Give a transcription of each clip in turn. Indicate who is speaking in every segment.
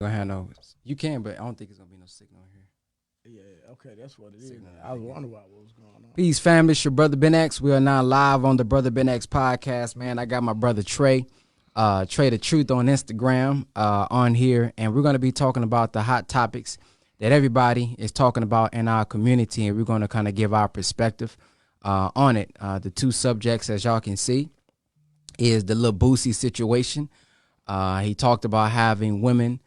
Speaker 1: Gonna have no. You can, but I don't think it's gonna be no signal here.
Speaker 2: Yeah, okay, that's what it is.
Speaker 1: Signal
Speaker 2: I was
Speaker 1: not good.
Speaker 2: wondering what was going on.
Speaker 1: Peace, family. It's your brother Ben X. We are now live on the Brother Ben X podcast. Man, I got my brother Trey, Trey the Truth on Instagram, on here, and we're gonna be talking about the hot topics that everybody is talking about in our community, and we're gonna kind of give our perspective on it. The two subjects, as y'all can see, is the Lil Boosie situation. He talked about having women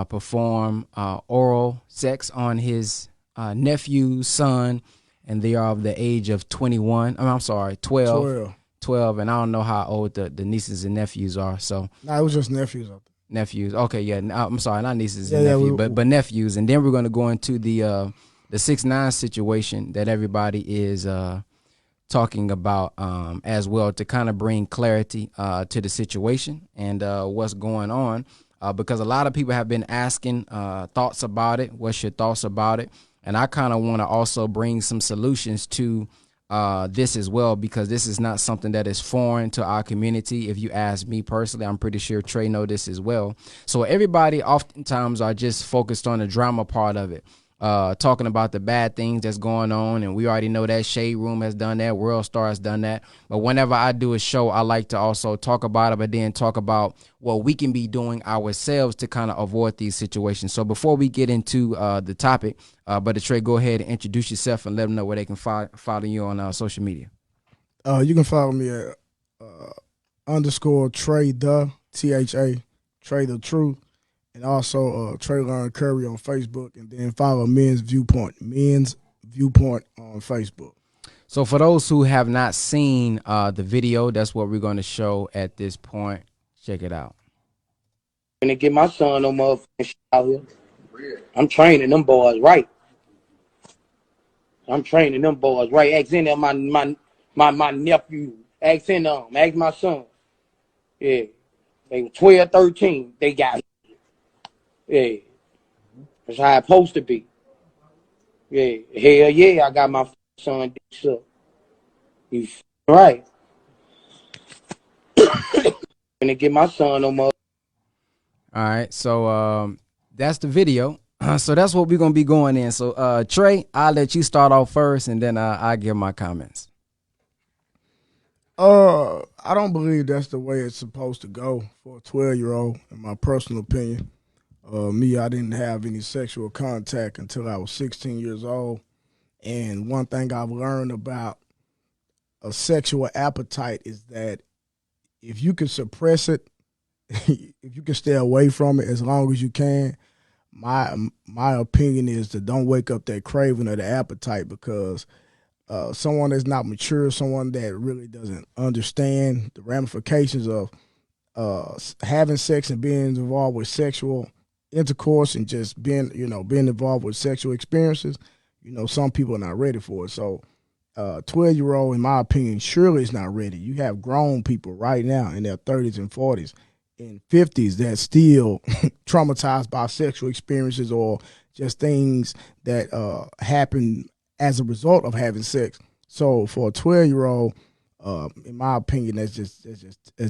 Speaker 1: perform oral sex on his nephew's son, and they are of the age of 21. I'm sorry, 12.
Speaker 2: 12.
Speaker 1: 12, and I don't know how old the nieces and nephews are. So
Speaker 2: Nah, it was just nephews up
Speaker 1: nephews. Okay, yeah. I'm sorry, not nieces
Speaker 2: there.
Speaker 1: and
Speaker 2: Yeah,
Speaker 1: nephews, but nephews. And then we're gonna go into the 6ix9ine situation that everybody is talking about as well, to kind of bring clarity to the situation and what's going on, because a lot of people have been asking thoughts about it. What's your thoughts about it? And I kind of want to also bring some solutions to this as well, because this is not something that is foreign to our community. If you ask me personally, I'm pretty sure Trey know this as well. So everybody oftentimes are just focused on the drama part of it, talking about the bad things that's going on, and we already know that Shade Room has done that, World Star has done that. But whenever I do a show, I like to also talk about it, but then talk about what we can be doing ourselves to kind of avoid these situations. So before we get into the topic, Brother Trey, go ahead and introduce yourself and let them know where they can follow you on social media.
Speaker 2: You can follow me at underscore Trey the THA Trey the Truth, and also Traylon Curry on Facebook, and then follow Men's Viewpoint on Facebook.
Speaker 1: So for those who have not seen the video, that's what we're going to show at this point. Check it out.
Speaker 3: Gonna get my son no motherfucking shit out here. I'm training them boys right. Ask in there my nephew. Ask in them. Ask my son. Yeah. They were 12, 13. They got it. Yeah. That's how it's supposed to be. Yeah. Hell yeah, I got my son dick up. You right. Gonna get my son no motherfucking.
Speaker 1: All right, so that's the video. So that's what we're gonna be going in. So Trey, I'll let you start off first, and then I'll give my comments.
Speaker 2: I don't believe that's the way it's supposed to go for a 12-year-old, in my personal opinion. I didn't have any sexual contact until I was 16 years old. And one thing I've learned about a sexual appetite is that if you can suppress it, if you can stay away from it as long as you can, my opinion is to don't wake up that craving or the appetite, because someone that's not mature, someone that really doesn't understand the ramifications of having sex and being involved with sexual intercourse and just being involved with sexual experiences, some people are not ready for it. So 12-year-old, in my opinion, surely is not ready. You have grown people right now in their 30s and 40s and 50s that still traumatized by sexual experiences or just things that happen as a result of having sex. So for a 12-year-old, in my opinion, that's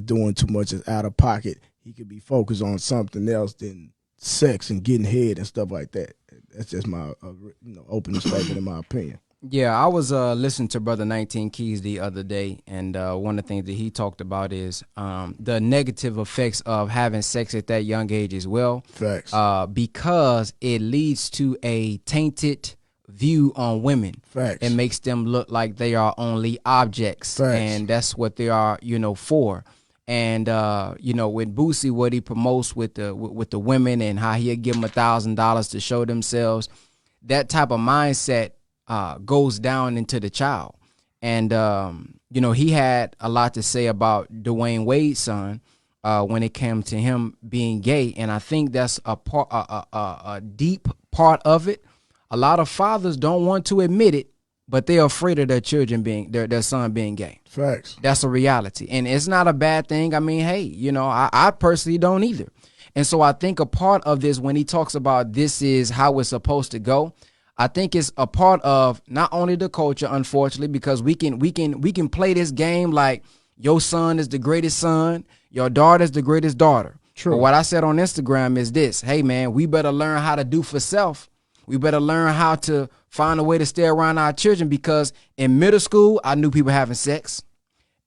Speaker 2: doing too much. Is out of pocket. He could be focused on something else than sex and getting head and stuff like that. That's just my opening statement, in my opinion.
Speaker 1: Yeah, I was listening to Brother 19 Keys the other day, and one of the things that he talked about is the negative effects of having sex at that young age as well.
Speaker 2: Facts.
Speaker 1: Because it leads to a tainted view on women.
Speaker 2: Facts.
Speaker 1: It makes them look like they are only objects.
Speaker 2: Facts.
Speaker 1: And that's what they are, for. And with Boosie, what he promotes with the women and how he'll give them $1,000 to show themselves, that type of mindset goes down into the child. And he had a lot to say about Dwayne Wade's son when it came to him being gay, and I think that's a deep part of it. A lot of fathers don't want to admit it, but they're afraid of their children their son being gay.
Speaker 2: Facts.
Speaker 1: That's a reality, and it's not a bad thing. I mean, hey, I personally don't either. And so I think a part of this, when he talks about this is how it's supposed to go, I think it's a part of not only the culture, unfortunately, because we can play this game like your son is the greatest son, your daughter is the greatest daughter.
Speaker 2: True.
Speaker 1: But what I said on Instagram is this: hey man, we better learn how to do for self. We better learn how to find a way to stay around our children, because in middle school, I knew people having sex.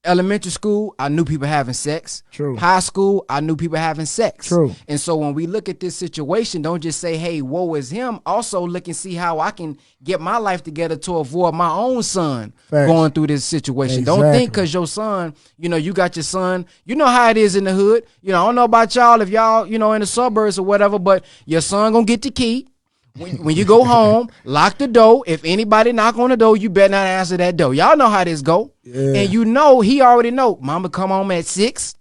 Speaker 1: Elementary school, I knew people having sex.
Speaker 2: True.
Speaker 1: High school, I knew people having sex.
Speaker 2: True.
Speaker 1: And so when we look at this situation, don't just say, hey, woe is him. Also look and see how I can get my life together to avoid my own son going through this situation.
Speaker 2: Exactly.
Speaker 1: Don't think because your son, you got your son, you know how it is in the hood. I don't know about y'all, if y'all, in the suburbs or whatever, but your son gonna get the key. When you go home, lock the door. If anybody knock on the door, you better not answer that door. Y'all know how this go.
Speaker 2: Yeah.
Speaker 1: And he already know. Mama come home at 6.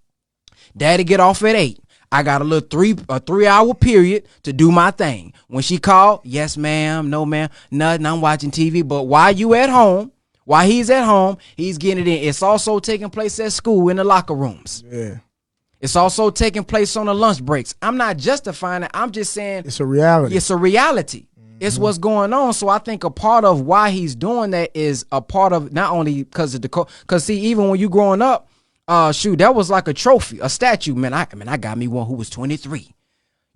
Speaker 1: Daddy get off at 8. I got a 3-hour period to do my thing. When she called, yes, ma'am, no, ma'am, nothing, I'm watching TV. But while you at home, while he's at home, he's getting it in. It's also taking place at school in the locker rooms.
Speaker 2: Yeah.
Speaker 1: It's also taking place on the lunch breaks. I'm not justifying it. I'm just saying
Speaker 2: it's a reality.
Speaker 1: It's a reality. Mm-hmm. It's what's going on. So I think a part of why he's doing that is a part of not only because of because see, even when you growing up, that was like a trophy, a statue. Man, I got me one who was 23.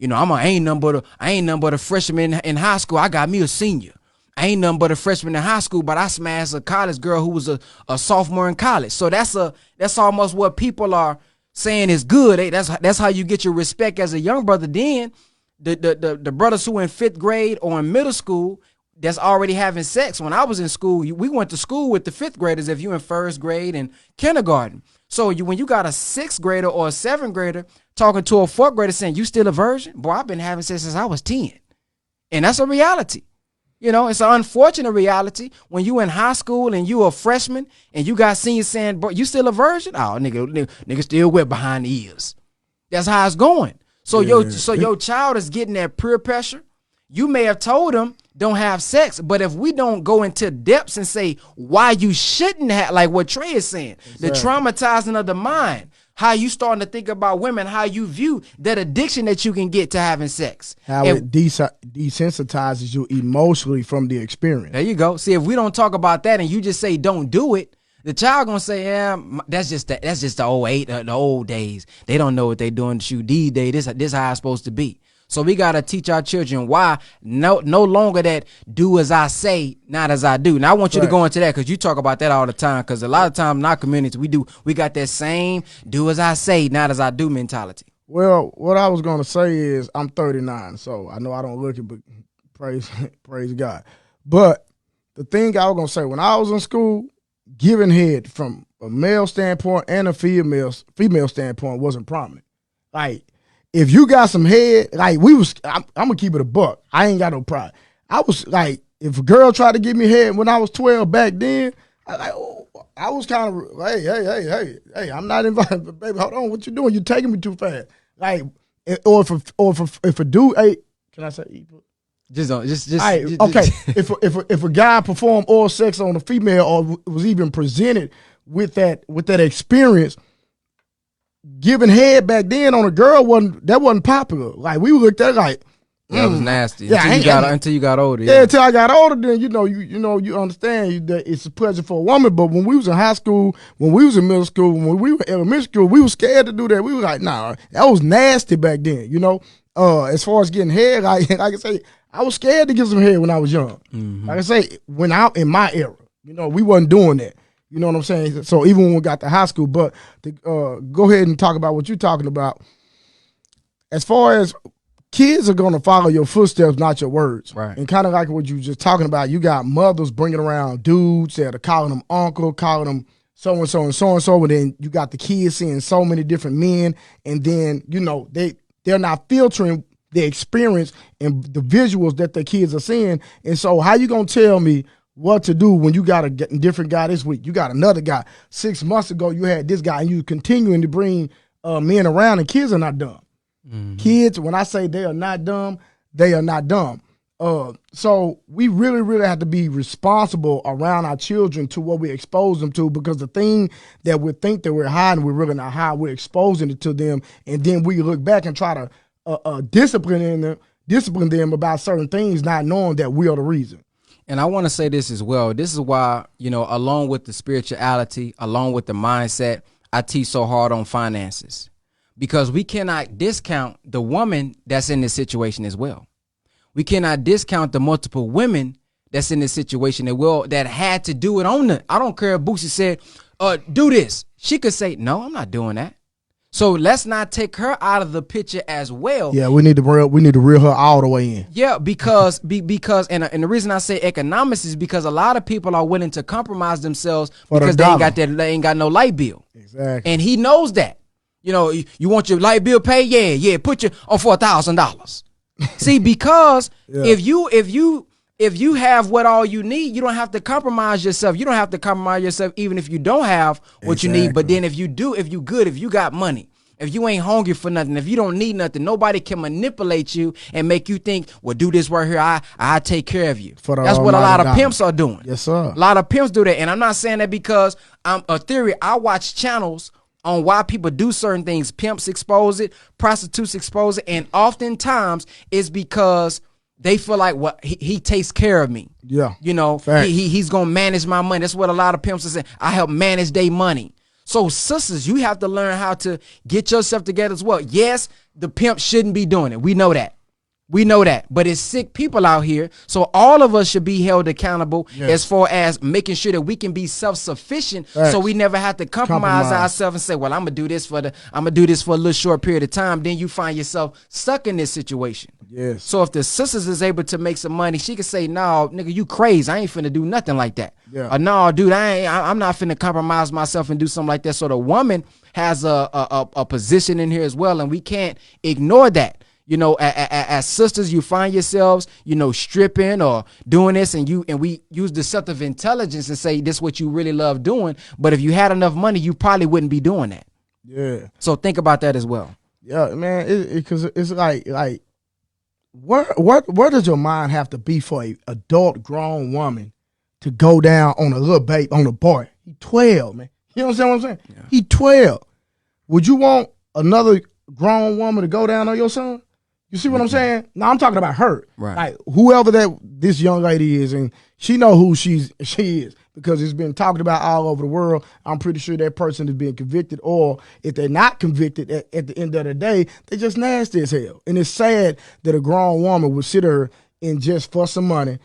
Speaker 1: I ain't nothing but a freshman in high school. I got me a senior. I ain't nothing but a freshman in high school, but I smashed a college girl who was a sophomore in college. So that's almost what people are saying is good. That's how you get your respect as a young brother. Then the brothers who in 5th grade or in middle school that's already having sex. When I was in school, we went to school with the 5th graders if you in 1st grade and kindergarten. So when you got a 6th grader or a 7th grader talking to a 4th grader saying you still a virgin, boy, I've been having sex since I was 10, and that's a reality. It's an unfortunate reality when you in high school and you a freshman and you got seniors saying, bro, you still a virgin? Oh, nigga still wet behind the ears. That's how it's going. So your child is getting that peer pressure. You may have told them don't have sex, but if we don't go into depths and say why you shouldn't have, like what Trey is saying, exactly. The traumatizing of the mind, how you starting to think about women, how you view that addiction that you can get to having sex.
Speaker 2: How it desensitizes you emotionally from the experience.
Speaker 1: There you go. See, if we don't talk about that and you just say don't do it, the child gonna say, yeah, that's just the old days. They don't know what they doing to shoot these days. This how it's supposed to be. So we gotta teach our children why no longer that do as I say, not as I do. Now I want you to go into that because you talk about that all the time. Because a lot of times in our community we got that same do as I say, not as I do mentality.
Speaker 2: Well, what I was gonna say is I'm 39, so I know I don't look it, but praise God. But the thing I was gonna say, when I was in school, giving head from a male standpoint and a female standpoint wasn't prominent. Like, if you got some head, like I'm gonna keep it a buck. I ain't got no pride. I was like, if a girl tried to give me head when I was 12 back then, I was kind of, hey, I'm not invited, but baby, hold on, what you doing? You taking me too fast. Like, or if a dude, hey, can I say?
Speaker 1: Just
Speaker 2: okay. If a guy performed oral sex on a female or was even presented with that experience. Giving head back then on a girl wasn't popular. Like, we looked at it like
Speaker 1: that was nasty.
Speaker 2: Yeah,
Speaker 1: until you got older.
Speaker 2: Yeah, until I got older, then you understand that it's a pleasure for a woman. But when we was in high school, when we was in middle school, when we were in elementary school, we were scared to do that. We were like, nah, that was nasty back then. As far as getting head, like I say, I was scared to get some head when I was young. Mm-hmm. Like I say, when I in my era, we wasn't doing that. You know what I'm saying? So even when we got to high school, but to go ahead and talk about what you're talking about, as far as kids are going to follow your footsteps, not your words.
Speaker 1: Right.
Speaker 2: And kind of like what you were just talking about, you got mothers bringing around dudes that are calling them uncle, calling them so-and-so and so-and-so, and then you got the kids seeing so many different men, and then, they're not filtering the experience and the visuals that the kids are seeing. And so how you going to tell me what to do when you got a different guy this week? You got another guy. 6 months ago, you had this guy, and you continuing to bring men around, and kids are not dumb. Mm-hmm. Kids, when I say they are not dumb, they are not dumb. So we really, really have to be responsible around our children to what we expose them to, because the thing that we think that we're hiding, we're really not hiding. We're exposing it to them, and then we look back and try to discipline them about certain things, not knowing that we are the reason.
Speaker 1: And I want to say this as well. This is why, along with the spirituality, along with the mindset, I teach so hard on finances. because we cannot discount the woman that's in this situation as well. We cannot discount the multiple women that's in this situation that had to do it on the. I don't care if Boosie said, do this. She could say, no, I'm not doing that. So let's not take her out of the picture as well.
Speaker 2: Yeah, we need to reel her all the way in.
Speaker 1: Yeah, because and the reason I say economics is because a lot of people are willing to compromise themselves because they ain't got no light bill.
Speaker 2: Exactly.
Speaker 1: And he knows that. You know, you want your light bill paid? Yeah, put you on $4,000. See, because if you have what all you need, you don't have to compromise yourself. You don't have to compromise yourself even if you don't have what you need. But then if you do, if you good, if you got money, if you ain't hungry for nothing, if you don't need nothing, nobody can manipulate you and make you think, well, do this right here. I take care of you. That's what a lot of pimps are doing.
Speaker 2: Yes, sir.
Speaker 1: A lot of pimps do that. And I'm not saying that because I'm a theory. I watch channels on why people do certain things. Pimps expose it, prostitutes expose it. And oftentimes it's because they feel like, well, he takes care of me.
Speaker 2: Yeah.
Speaker 1: You know, he's going to manage my money. That's what a lot of pimps are saying. I help manage their money. So sisters, you have to learn how to get yourself together as well. Yes, the pimp shouldn't be doing it. We know that. We know that. But it's sick people out here. So all of us should be held accountable as far as making sure that we can be self-sufficient. So we never have to compromise ourselves and say, well, I'm gonna do this for a little short period of time. Then you find yourself stuck in this situation.
Speaker 2: Yes.
Speaker 1: So if the sisters is able to make some money, she can say, no, nigga, you crazy. I ain't finna do nothing like that.
Speaker 2: Yeah.
Speaker 1: Or no, dude, I'm not finna compromise myself and do something like that. So the woman has a position in here as well, and we can't ignore that. You know, as sisters, you find yourselves, you know, stripping or doing this, and we use deceptive intelligence and say this is what you really love doing. But if you had enough money, you probably wouldn't be doing that.
Speaker 2: Yeah.
Speaker 1: So think about that as well.
Speaker 2: Yeah, man. Because it's like where does your mind have to be for a adult grown woman to go down on a little babe, on a boy? He 12, man. You understand what I'm saying? Yeah. He 12. Would you want another grown woman to go down on your son? You see what I'm saying? No, I'm talking about her.
Speaker 1: Right.
Speaker 2: Like whoever this young lady is, and she know who she is because it's been talked about all over the world. I'm pretty sure that person is being convicted, or if they're not convicted at the end of the day, they just nasty as hell. And it's sad that a grown woman would sit her in just for some money,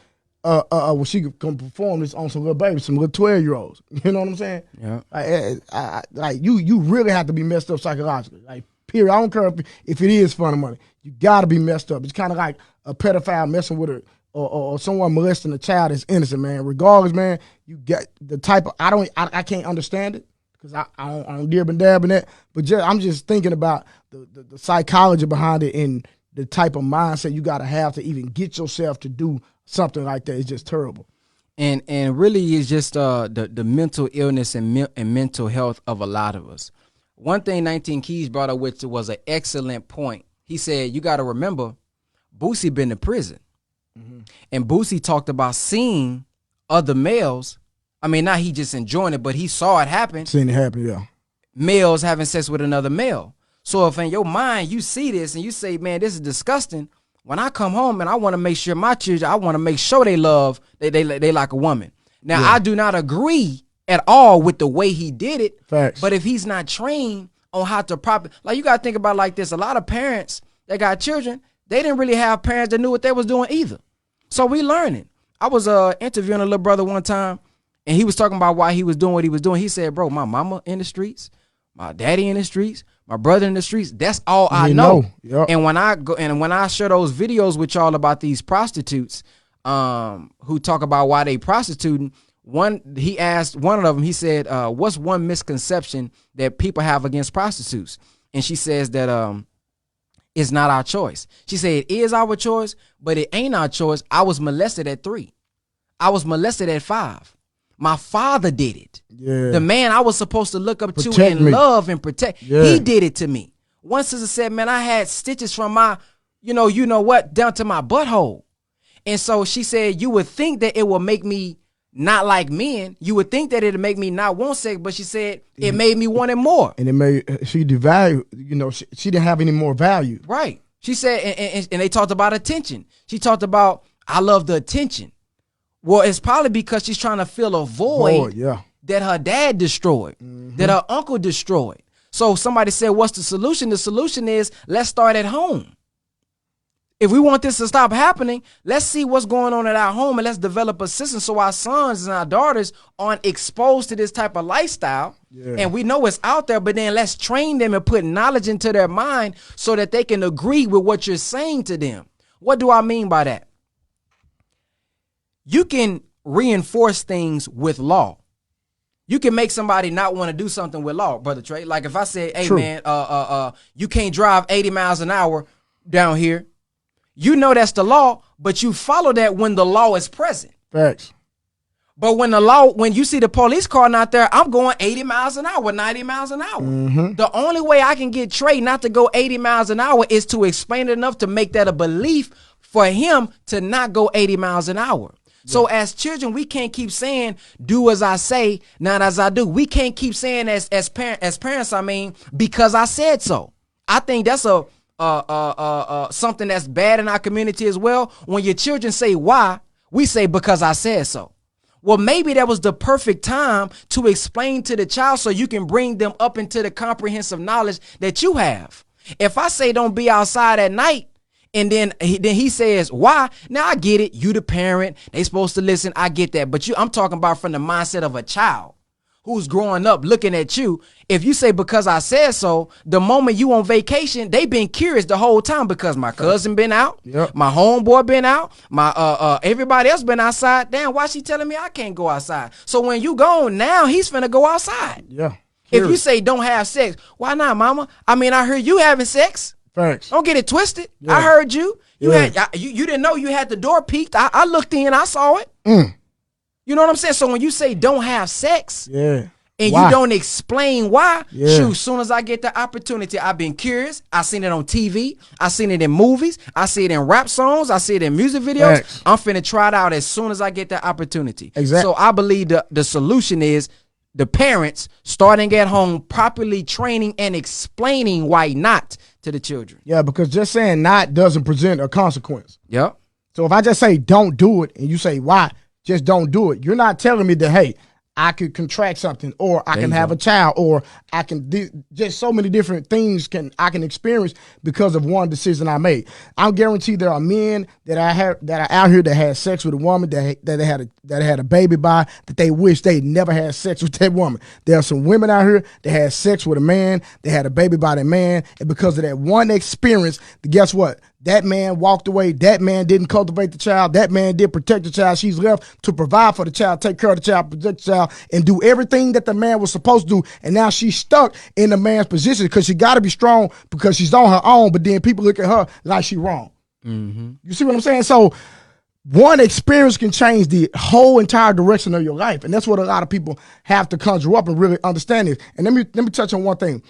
Speaker 2: when she can perform this on some little babies, some little 12-year-olds. You know what I'm saying?
Speaker 1: Yeah.
Speaker 2: Like you really have to be messed up psychologically. Like, period. I don't care if it is fun of money. You got to be messed up. It's kind of like a pedophile messing with or someone molesting a child that's innocent, man. Regardless, man, you get the type of, I can't understand it because I don't dib and dab in that. But I'm just thinking about the psychology behind it and the type of mindset you got to have to even get yourself to do something like that. It's just terrible.
Speaker 1: And really it's just the mental illness and mental health of a lot of us. One thing 19 Keys brought up, which was an excellent point. He said, you got to remember, Boosie been to prison. Mm-hmm. And Boosie talked about seeing other males. I mean, not he just enjoying it, but he saw it happen.
Speaker 2: Seen it happen, yeah.
Speaker 1: Males having sex with another male. So if in your mind you see this and you say, man, this is disgusting, when I come home and I want to make sure my children, I want to make sure they like a woman. Now, I do not agree at all with the way he did it.
Speaker 2: Facts.
Speaker 1: But if he's not trained on how to properly, like you got to think about it like this. A lot of parents that got children, they didn't really have parents that knew what they was doing either. So we learning. I was interviewing a little brother one time, and he was talking about why he was doing what he was doing. He said, bro, my mama in the streets, my daddy in the streets, my brother in the streets. That's all I know. Yep. And when I share those videos with y'all about these prostitutes, who talk about why they prostituting, he asked one of them, he said, what's one misconception that people have against prostitutes? And she says that it's not our choice. She said it is our choice, but it ain't our choice. I was molested at 3. I was molested at 5. My father did it. Yeah. The man I was supposed to look up to and love and protect, he did it to me. One sister said, man, I had stitches from my, you know what, down to my butthole. And so she said, you would think that it would make me not like men. You would think that it'd make me not want sex, but she said it made me want it more.
Speaker 2: And it made she devalued, she didn't have any more value.
Speaker 1: Right. She said, and they talked about attention. She talked about, I love the attention. Well, it's probably because she's trying to fill a void that her dad destroyed, that her uncle destroyed. So somebody said, what's the solution? The solution is let's start at home. If we want this to stop happening, let's see what's going on at our home and let's develop a system so our sons and our daughters aren't exposed to this type of lifestyle. Yeah. And we know it's out there, but then let's train them and put knowledge into their mind so that they can agree with what you're saying to them. What do I mean by that? You can reinforce things with law. You can make somebody not want to do something with law, Brother Trey. Like if I say, hey, True. Man, you can't drive 80 miles an hour down here. You know that's the law, but you follow that when the law is present.
Speaker 2: Facts.
Speaker 1: But when you see the police car out there, I'm going 80 miles an hour, 90 miles an hour. Mm-hmm. The only way I can get Trey not to go 80 miles an hour is to explain it enough to make that a belief for him to not go 80 miles an hour. Yeah. So as children, we can't keep saying, do as I say, not as I do. We can't keep saying as parents, because I said so. I think that's something that's bad in our community as well. When your children say why, we say because I said so. Well, maybe that was the perfect time to explain to the child so you can bring them up into the comprehensive knowledge that you have. If I say don't be outside at night and then he says why, now I get it. You the parent, they supposed to listen. I get that. But I'm talking about from the mindset of a child who's growing up looking at you. If you say because I said so, the moment you on vacation, they been curious the whole time because my cousin been out, yep. My homeboy been out, my everybody else been outside. Damn, why she telling me I can't go outside? So when you gone, now he's finna go outside.
Speaker 2: Yeah.
Speaker 1: If you say don't have sex, why not, mama? I mean, I heard you having sex.
Speaker 2: Thanks.
Speaker 1: Don't get it twisted. Yeah. I heard you. You didn't know you had the door peeked. I looked in, I saw it. You know what I'm saying? So when you say don't have sex, and why? You don't explain why, shoot, as soon as I get the opportunity, I've been curious. I seen it on TV. I seen it in movies. I see it in rap songs. I see it in music videos. Thanks. I'm finna try it out as soon as I get the opportunity.
Speaker 2: Exactly.
Speaker 1: So I believe the solution is the parents starting at home, properly training and explaining why not to the children.
Speaker 2: Yeah, because just saying not doesn't present a consequence.
Speaker 1: Yep.
Speaker 2: So if I just say don't do it and you say why, just don't do it. You're not telling me that, hey, I could contract something or I can have a child or I can just so many different things I can experience because of one decision I made. I'm guaranteed there are men that are out here that had sex with a woman that had a baby by that they wish they never had sex with that woman. There are some women out here that had sex with a man, they had a baby by that man, and because of that one experience, guess what? That man walked away. That man didn't cultivate the child. That man didn't protect the child. She's left to provide for the child, take care of the child, protect the child, and do everything that the man was supposed to do. And now she's stuck in the man's position because she got to be strong because she's on her own. But then people look at her like she's wrong. Mm-hmm. You see what I'm saying? So one experience can change the whole entire direction of your life. And that's what a lot of people have to conjure up and really understand it. And let me touch on one thing.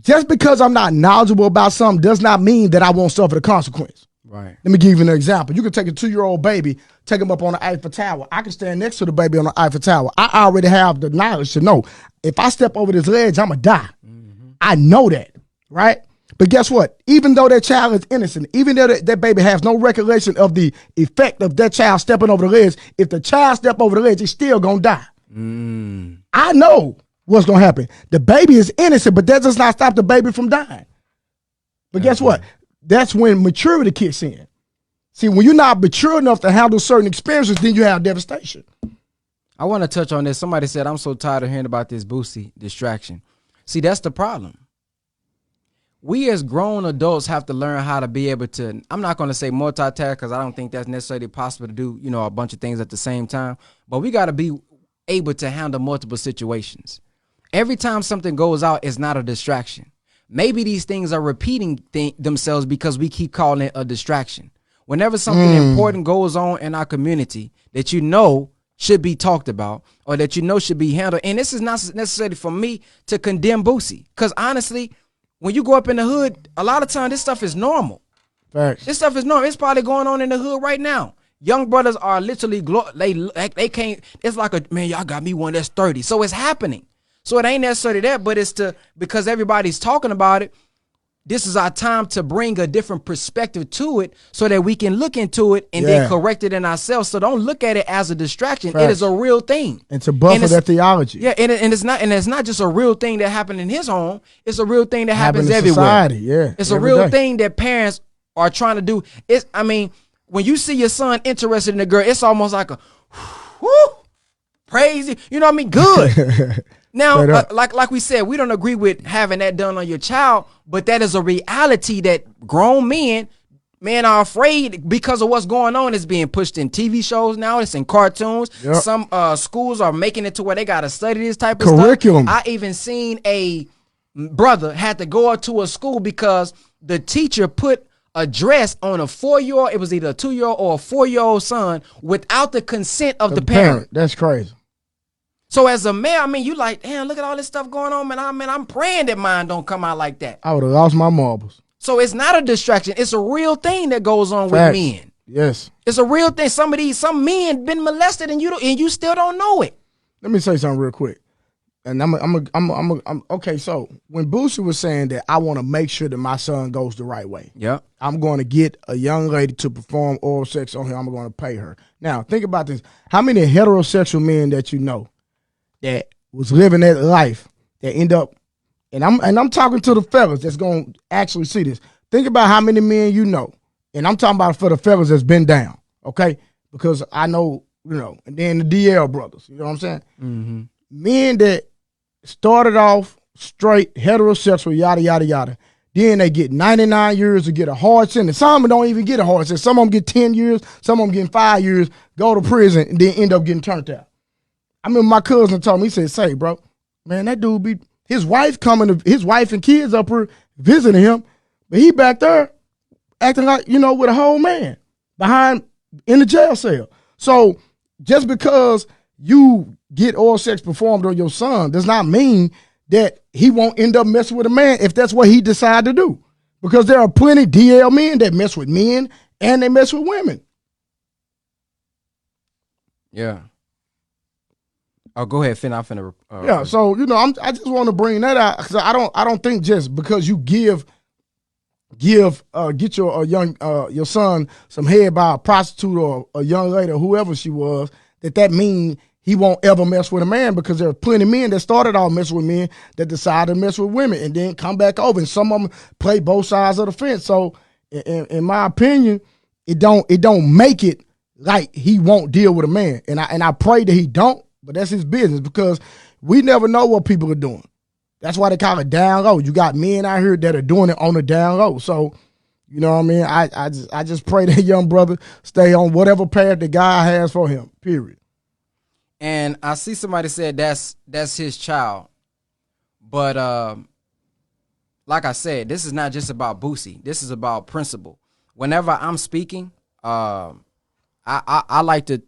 Speaker 2: Just because I'm not knowledgeable about something does not mean that I won't suffer the consequence.
Speaker 1: Right.
Speaker 2: Let me give you an example. You can take a 2-year-old baby, take him up on the Eiffel Tower. I can stand next to the baby on the Eiffel Tower. I already have the knowledge to know if I step over this ledge, I'm going to die. Mm-hmm. I know that, right? But guess what? Even though that child is innocent, even though that baby has no recollection of the effect of that child stepping over the ledge, if the child step over the ledge, he's still going to die. I know what's going to happen. The baby is innocent, but that does not stop the baby from dying. But guess what? That's when maturity kicks in. See, when you're not mature enough to handle certain experiences, then you have devastation.
Speaker 1: I want to touch on this. Somebody said, I'm so tired of hearing about this Boosie distraction. See, that's the problem. We as grown adults have to learn how to be able to, I'm not going to say multitask because I don't think that's necessarily possible to do, a bunch of things at the same time. But we got to be able to handle multiple situations. Every time something goes out, it's not a distraction. Maybe these things are repeating themselves because we keep calling it a distraction. Whenever something important goes on in our community that should be talked about or that should be handled, and this is not necessarily for me to condemn Boosie, because honestly, when you go up in the hood, a lot of times this stuff is normal.
Speaker 2: Facts.
Speaker 1: This stuff is normal. It's probably going on in the hood right now. Young brothers are literally, they can't, it's like man, y'all got me one that's 30. So it's happening. So it ain't necessarily that, but it's because everybody's talking about it. this is our time to bring a different perspective to it so that we can look into it and then correct it in ourselves. So don't look at it as a distraction.
Speaker 2: Facts.
Speaker 1: It is a real thing.
Speaker 2: And to buffer that theology.
Speaker 1: Yeah, and it's not just a real thing that happened in his home. It's a real thing that happens everywhere.
Speaker 2: Society, yeah.
Speaker 1: It's a real thing that parents are trying to do. When you see your son interested in a girl, it's almost like a whoo, praise it. You know what I mean? Good. Now, like we said, we don't agree with having that done on your child, but that is a reality that grown men are afraid because of what's going on. It's being pushed in TV shows now. It's in cartoons. Yep. Some schools are making it to where they got to study this type of
Speaker 2: curriculum.
Speaker 1: Stuff. I even seen a brother had to go up to a school because the teacher put a dress on a 4-year-old. It was either a 2-year-old or a 4-year-old son without the consent of the parent.
Speaker 2: That's crazy.
Speaker 1: So as a man, you like, damn, look at all this stuff going on, man. I'm praying that mine don't come out like that.
Speaker 2: I would have lost my marbles.
Speaker 1: So it's not a distraction. It's a real thing that goes on with men.
Speaker 2: Yes.
Speaker 1: It's a real thing. Some men been molested and you still don't know it.
Speaker 2: Let me say something real quick. And I'm okay. So when Boosie was saying that I want to make sure that my son goes the right way.
Speaker 1: Yeah.
Speaker 2: I'm going to get a young lady to perform oral sex on him. I'm going to pay her. Now think about this. How many heterosexual men that you know that was living that life that end up, and I'm talking to the fellas that's gonna actually see this. Think about how many men you know, and I'm talking about for the fellas that's been down, okay? Because I know, and then the DL brothers, you know what I'm saying?
Speaker 1: Mm-hmm.
Speaker 2: Men that started off straight heterosexual, yada yada yada. Then they get 99 years to get a hard sentence. Some of them don't even get a hard sentence. Some of them get 10 years. Some of them get 5 years. Go to prison and then end up getting turned out. I remember my cousin told me, he said, say, bro, man, that dude his wife and kids up here visiting him, but he back there acting like, with a whole man behind in the jail cell. So just because you get oral sex performed on your son does not mean that he won't end up messing with a man if that's what he decided to do. Because there are plenty DL men that mess with men and they mess with women.
Speaker 1: Yeah. Oh, go ahead, Finn. I'm finna.
Speaker 2: So I just want to bring that out because I don't think just because you get your son some head by a prostitute or a young lady or whoever she was that mean he won't ever mess with a man, because there are plenty of men that started off messing with men that decided to mess with women and then come back over, and some of them play both sides of the fence. So in my opinion, it don't make it like he won't deal with a man, and I pray that he don't. But that's his business, because we never know what people are doing. That's why they call it down low. You got men out here that are doing it on the down low. So, you know what I mean? I just pray that young brother stay on whatever path that God has for him, period.
Speaker 1: And I see somebody said that's his child. But like I said, this is not just about Boosie. This is about principle. Whenever I'm speaking, I like to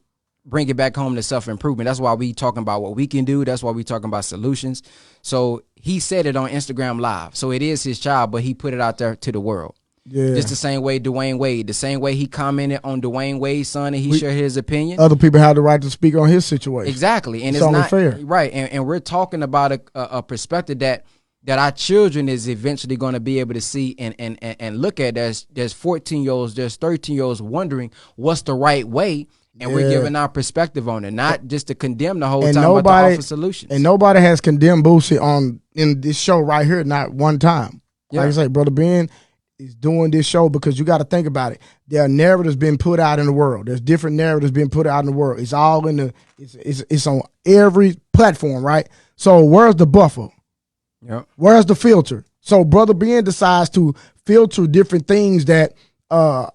Speaker 1: bring it back home to self-improvement. That's why we talking about what we can do. That's why we talking about solutions. So he said it on Instagram Live. So it is his child, but he put it out there to the world.
Speaker 2: Yeah.
Speaker 1: Just the same way Dwayne Wade, the same way he commented on Dwayne Wade's son and he shared his opinion.
Speaker 2: Other people have the right to speak on his situation.
Speaker 1: Exactly. And
Speaker 2: it's only
Speaker 1: not
Speaker 2: fair.
Speaker 1: Right. And we're talking about a perspective that our children is eventually going to be able to see and look at. There's 14-year-olds, there's 13-year-olds wondering what's the right way. And we're giving our perspective on it, not just to condemn the whole time, but to offer solutions.
Speaker 2: And nobody has condemned Boosie in this show right here, not one time. Yeah. Like I say, Brother Ben is doing this show because you got to think about it. There are narratives being put out in the world. There's different narratives being put out in the world. It's all it's on every platform, right? So where's the buffer?
Speaker 1: Yep.
Speaker 2: Where's the filter? So Brother Ben decides to filter different things that are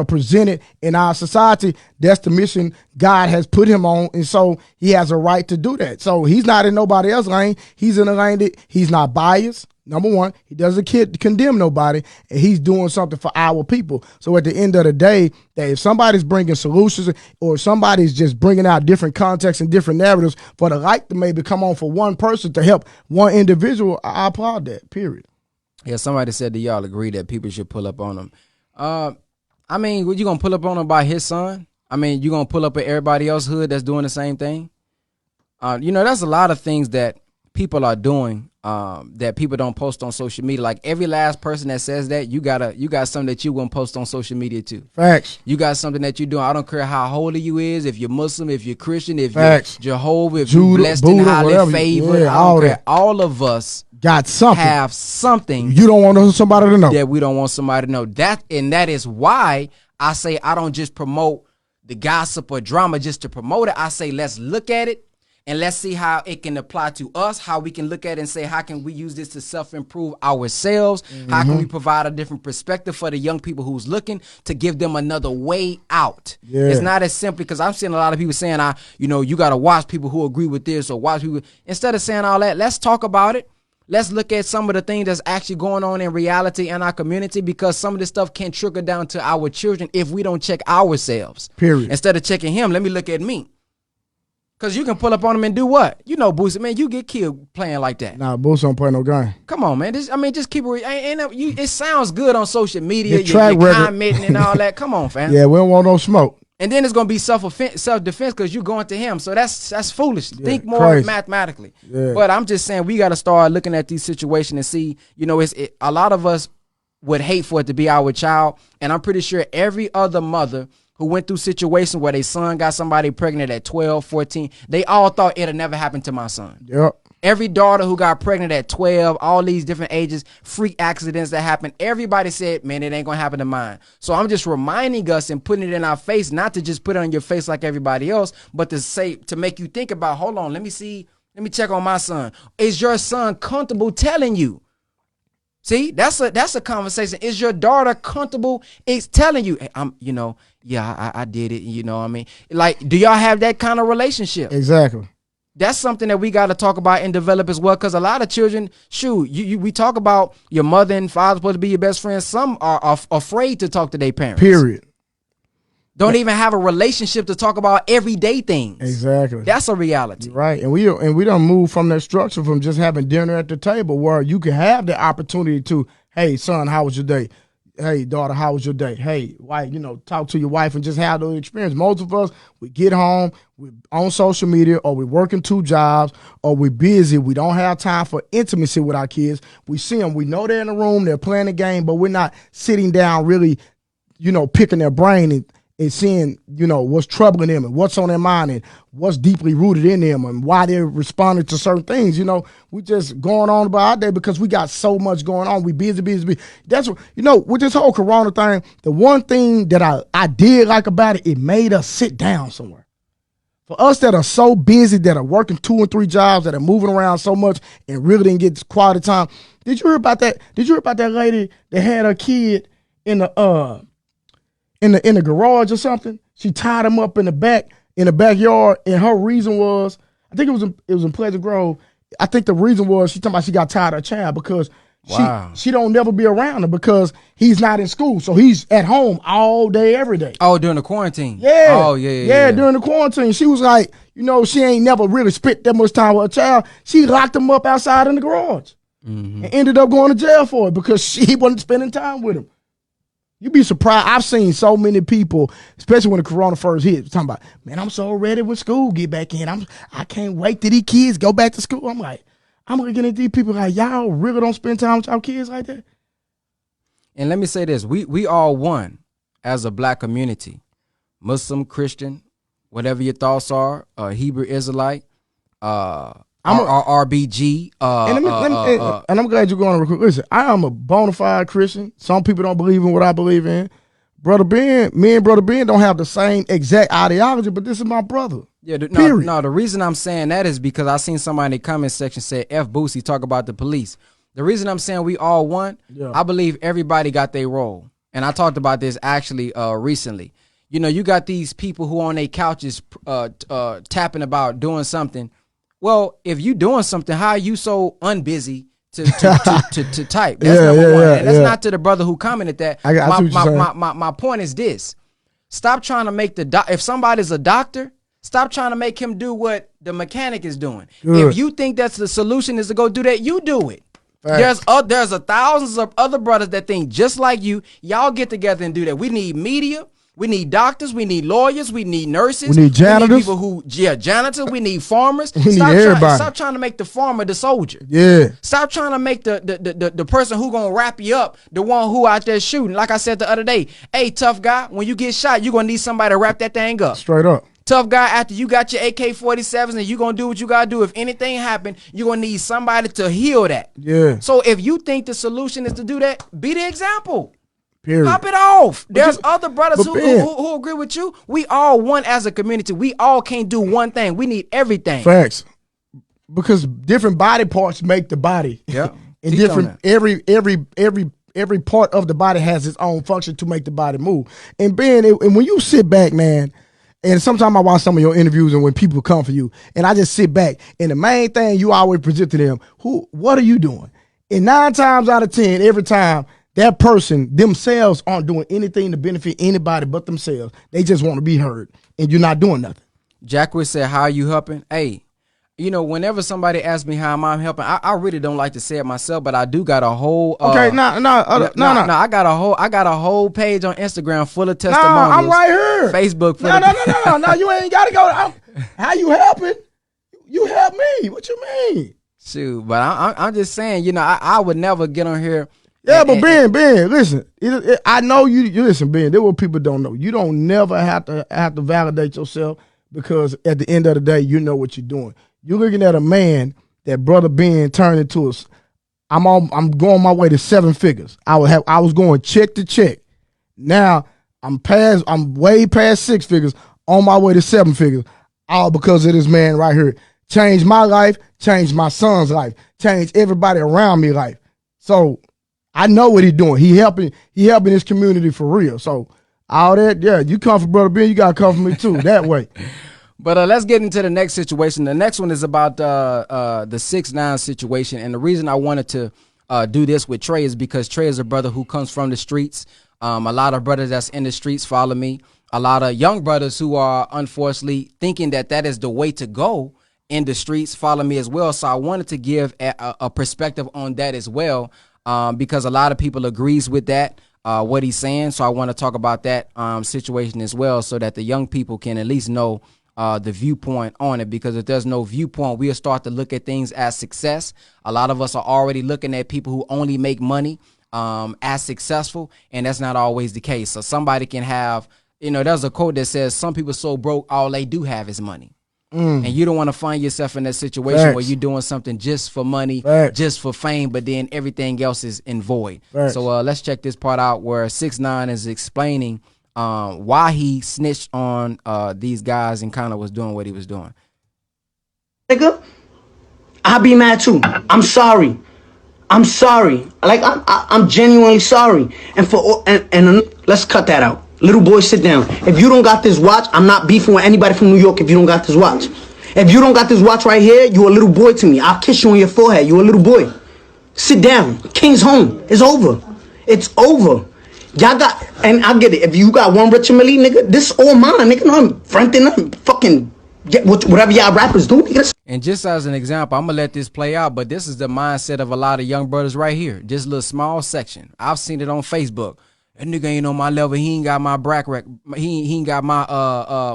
Speaker 2: presented in our society. That's the mission God has put him on, and so he has a right to do that. So he's not in nobody else's lane. He's in a lane that he's not biased. Number one, he doesn't condemn nobody, and he's doing something for our people. So at the end of the day, that if somebody's bringing solutions or somebody's just bringing out different contexts and different narratives for the light to maybe come on for one person to help one individual, I applaud that, period.
Speaker 1: Yeah, somebody said that y'all agree that people should pull up on him. I mean, you gonna pull up on him by his son? I mean, you gonna pull up at everybody else's hood that's doing the same thing? There's a lot of things that people are doing that people don't post on social media. Like every last person that says that, you got something that you won't post on social media too.
Speaker 2: Facts.
Speaker 1: You got something that you're doing. I don't care how holy you is, if you're Muslim, if you're Christian, if
Speaker 2: Facts.
Speaker 1: you're Jehovah, if
Speaker 2: Judah,
Speaker 1: you're blessed
Speaker 2: Buddha,
Speaker 1: and highly
Speaker 2: whatever.
Speaker 1: favored.
Speaker 2: Yeah,
Speaker 1: I
Speaker 2: all
Speaker 1: don't care.
Speaker 2: that.
Speaker 1: All of us
Speaker 2: Got something
Speaker 1: have something
Speaker 2: you don't want somebody to know.
Speaker 1: that we don't want somebody to know. That is why I say I don't just promote the gossip or drama just to promote it. I say let's look at it and let's see how it can apply to us, how we can look at it and say, how can we use this to self-improve ourselves? How can we provide a different perspective for the young people who's looking to give them another way out?
Speaker 2: Yeah.
Speaker 1: It's not as simple, because I'm seeing a lot of people saying, you got to watch people who agree with this or watch people. Instead of saying all that, let's talk about it. Let's look at some of the things that's actually going on in reality in our community, because some of this stuff can trickle down to our children if we don't check ourselves.
Speaker 2: Period.
Speaker 1: Instead of checking him, let me look at me. Because you can pull up on him and do what? Boosie, man, you get killed playing like that.
Speaker 2: Nah, Boosie don't play no game.
Speaker 1: Come on, man. Just keep it. It sounds good on social media.
Speaker 2: Your
Speaker 1: You're commenting and all that. Come on, fam.
Speaker 2: Yeah, we don't want no smoke.
Speaker 1: And then it's going to be self-defense because you're going to him. So that's foolish.
Speaker 2: Yeah,
Speaker 1: Think more
Speaker 2: crazy.
Speaker 1: mathematically.
Speaker 2: Yeah.
Speaker 1: But I'm just saying we got to start looking at these situations and see, a lot of us would hate for it to be our child. And I'm pretty sure every other mother who went through situations where their son got somebody pregnant at 12, 14, they all thought it'll never happen to my son.
Speaker 2: Yep.
Speaker 1: Every daughter who got pregnant at 12, all these different ages, freak accidents that happen, everybody said, man, it ain't going to happen to mine. So I'm just reminding us and putting it in our face, not to just put it on your face like everybody else, but to make you think about, hold on, let me check on my son. Is your son comfortable telling you? See, that's a conversation. Is your daughter comfortable telling you, hey, I did it, you know what I mean? Like, do y'all have that kind of relationship?
Speaker 2: Exactly.
Speaker 1: That's something that we got to talk about and develop as well, because a lot of children, we talk about your mother and father supposed to be your best friends. Some are afraid to talk to their parents.
Speaker 2: Period.
Speaker 1: Don't even have a relationship to talk about everyday things.
Speaker 2: Exactly.
Speaker 1: That's a reality.
Speaker 2: Right. And we don't move from that structure from just having dinner at the table, where you can have the opportunity to, hey, son, how was your day? Hey, daughter, how was your day? Hey, wife, talk to your wife and just have those experiences. Most of us, we get home, we're on social media, or we're working 2 jobs, or we're busy. We don't have time for intimacy with our kids. We see them. We know they're in the room, they're playing the game, but we're not sitting down really, picking their brain and seeing, what's troubling them and what's on their mind and what's deeply rooted in them and why they're responding to certain things. We just going on about our day because we got so much going on. We busy. That's what, with this whole Corona thing, the one thing that I did like about it, it made us sit down somewhere. For us that are so busy, that are working 2 and 3 jobs, that are moving around so much and really didn't get quality time. Did you hear about that? Did you hear about that lady that had her kid in the garage or something? She tied him up in the backyard, and her reason was, I think it was in Pleasant Grove. I think the reason was she got tired of her child because she don't never be around him because he's not in school, so he's at home all day every day.
Speaker 1: Oh, during the quarantine.
Speaker 2: Yeah.
Speaker 1: Oh, yeah.
Speaker 2: During the quarantine, she was like, she ain't never really spent that much time with her child. She locked him up outside in the garage and ended up going to jail for it because she wasn't spending time with him. You'd be surprised. I've seen so many people, especially when the Corona first hit, talking about, man, I'm so ready when school get back in. I can't wait till these kids go back to school. I'm like, I'm looking at these people like, y'all really don't spend time with y'all kids like that?
Speaker 1: And let me say this. We all one as a black community, Muslim, Christian, whatever your thoughts are, Hebrew Israelite, RBG.
Speaker 2: And I'm glad you're going to recruit. Listen, I am a bona fide Christian. Some people don't believe in what I believe in. Me and Brother Ben don't have the same exact ideology, but this is my brother.
Speaker 1: Yeah, the reason I'm saying that is because I seen somebody in the comment section say, F Boosie, talk about the police. The reason I'm saying we all one, I believe everybody got their role. And I talked about this actually recently. You got these people who on their couches tapping about doing something. Well, if you doing something, how are you so unbusy to type? That's number one. And that's not to the brother who commented that. My point is this. Stop trying to make if somebody's a doctor, stop trying to make him do what the mechanic is doing. Good. If you think that's the solution is to go do that, you do it. Right. There's thousands of other brothers that think just like you. Y'all get together and do that. We need media. We need doctors. We need lawyers. We need nurses.
Speaker 2: We need janitors.
Speaker 1: We need people janitors. We need farmers.
Speaker 2: We need everybody.
Speaker 1: Stop trying to make the farmer the soldier.
Speaker 2: Yeah.
Speaker 1: Stop trying to make the person who gonna wrap you up the one who out there shooting. Like I said the other day, hey, tough guy, when you get shot, you gonna need somebody to wrap that thing up.
Speaker 2: Straight up.
Speaker 1: Tough guy, after you got your AK-47s and you gonna do what you gotta do. If anything happen, you gonna need somebody to heal that.
Speaker 2: Yeah.
Speaker 1: So if you think the solution is to do that, be the example.
Speaker 2: Period.
Speaker 1: Pop it off. There's other brothers who agree with you. We all one as a community. We all can't do one thing. We need everything.
Speaker 2: Facts. Because different body parts make the body.
Speaker 1: Yeah.
Speaker 2: And different every part of the body has its own function to make the body move. And and when you sit back, man, and sometimes I watch some of your interviews and when people come for you, and I just sit back, and the main thing you always present to them, what are you doing? And 9 times out of 10, every time, that person themselves aren't doing anything to benefit anybody but themselves. They just want to be heard, and you're not doing nothing.
Speaker 1: Jacqueline said, how are you helping? Hey, whenever somebody asks me how I'm helping, I really don't like to say it myself, but I do got a whole
Speaker 2: I
Speaker 1: got a whole page on Instagram full of testimonials.
Speaker 2: No, I'm right here.
Speaker 1: Facebook full
Speaker 2: No, you ain't gotta go. How you helping? You help me. What you mean?
Speaker 1: Shoot, but I'm just saying, I would never get on here.
Speaker 2: Yeah, but Ben, listen. I know you listen, Ben. There what people don't know. You don't never have to validate yourself, because at the end of the day, you know what you're doing. You're looking at a man that Brother Ben turned into us. I'm going my way to 7 figures. I was going check to check. Now I'm way past 6 figures, on my way to 7 figures, all because of this man right here. Changed my life, changed my son's life, changed everybody around me life. So I know what he's doing. He helping his community for real. So all that, yeah, you come for Brother Ben, you gotta come for me too, that way.
Speaker 1: But let's get into the next situation. The next one is about the 6ix9ine situation. And the reason I wanted to do this with Trey is because Trey is a brother who comes from the streets. A lot of brothers that's in the streets follow me. A lot of young brothers who are unfortunately thinking that is the way to go in the streets follow me as well. So I wanted to give a perspective on that as well, because a lot of people agrees with that, what he's saying. So I want to talk about that situation as well, so that the young people can at least know the viewpoint on it, because if there's no viewpoint, we'll start to look at things as success. A lot of us are already looking at people who only make money as successful, and that's not always the case. So somebody can have, there's a quote that says, some people so broke, all they do have is money. And you don't want to find yourself in that situation where you're doing something just for money, just for fame, but then everything else is in void. So let's check this part out where 6ix9ine is explaining why he snitched on these guys and kind of was doing what he was doing.
Speaker 4: Nigga, I'll be mad too. I'm sorry. Like I'm genuinely sorry. And let's cut that out. Little boy, sit down. If you don't got this watch, I'm not beefing with anybody from New York if you don't got this watch. If you don't got this watch right here, you a little boy to me. I'll kiss you on your forehead. You a little boy. Sit down. King's home. It's over. It's over. Y'all got, and I get it. If you got one Richard Mille, nigga, this all mine, nigga. No, I'm fronting up. Fucking get whatever y'all rappers do, nigga.
Speaker 1: And just as an example, I'm going to let this play out, but this is the mindset of a lot of young brothers right here. Just a little small section. I've seen it on Facebook. That nigga ain't on my level. He ain't got my bracket. He ain't got my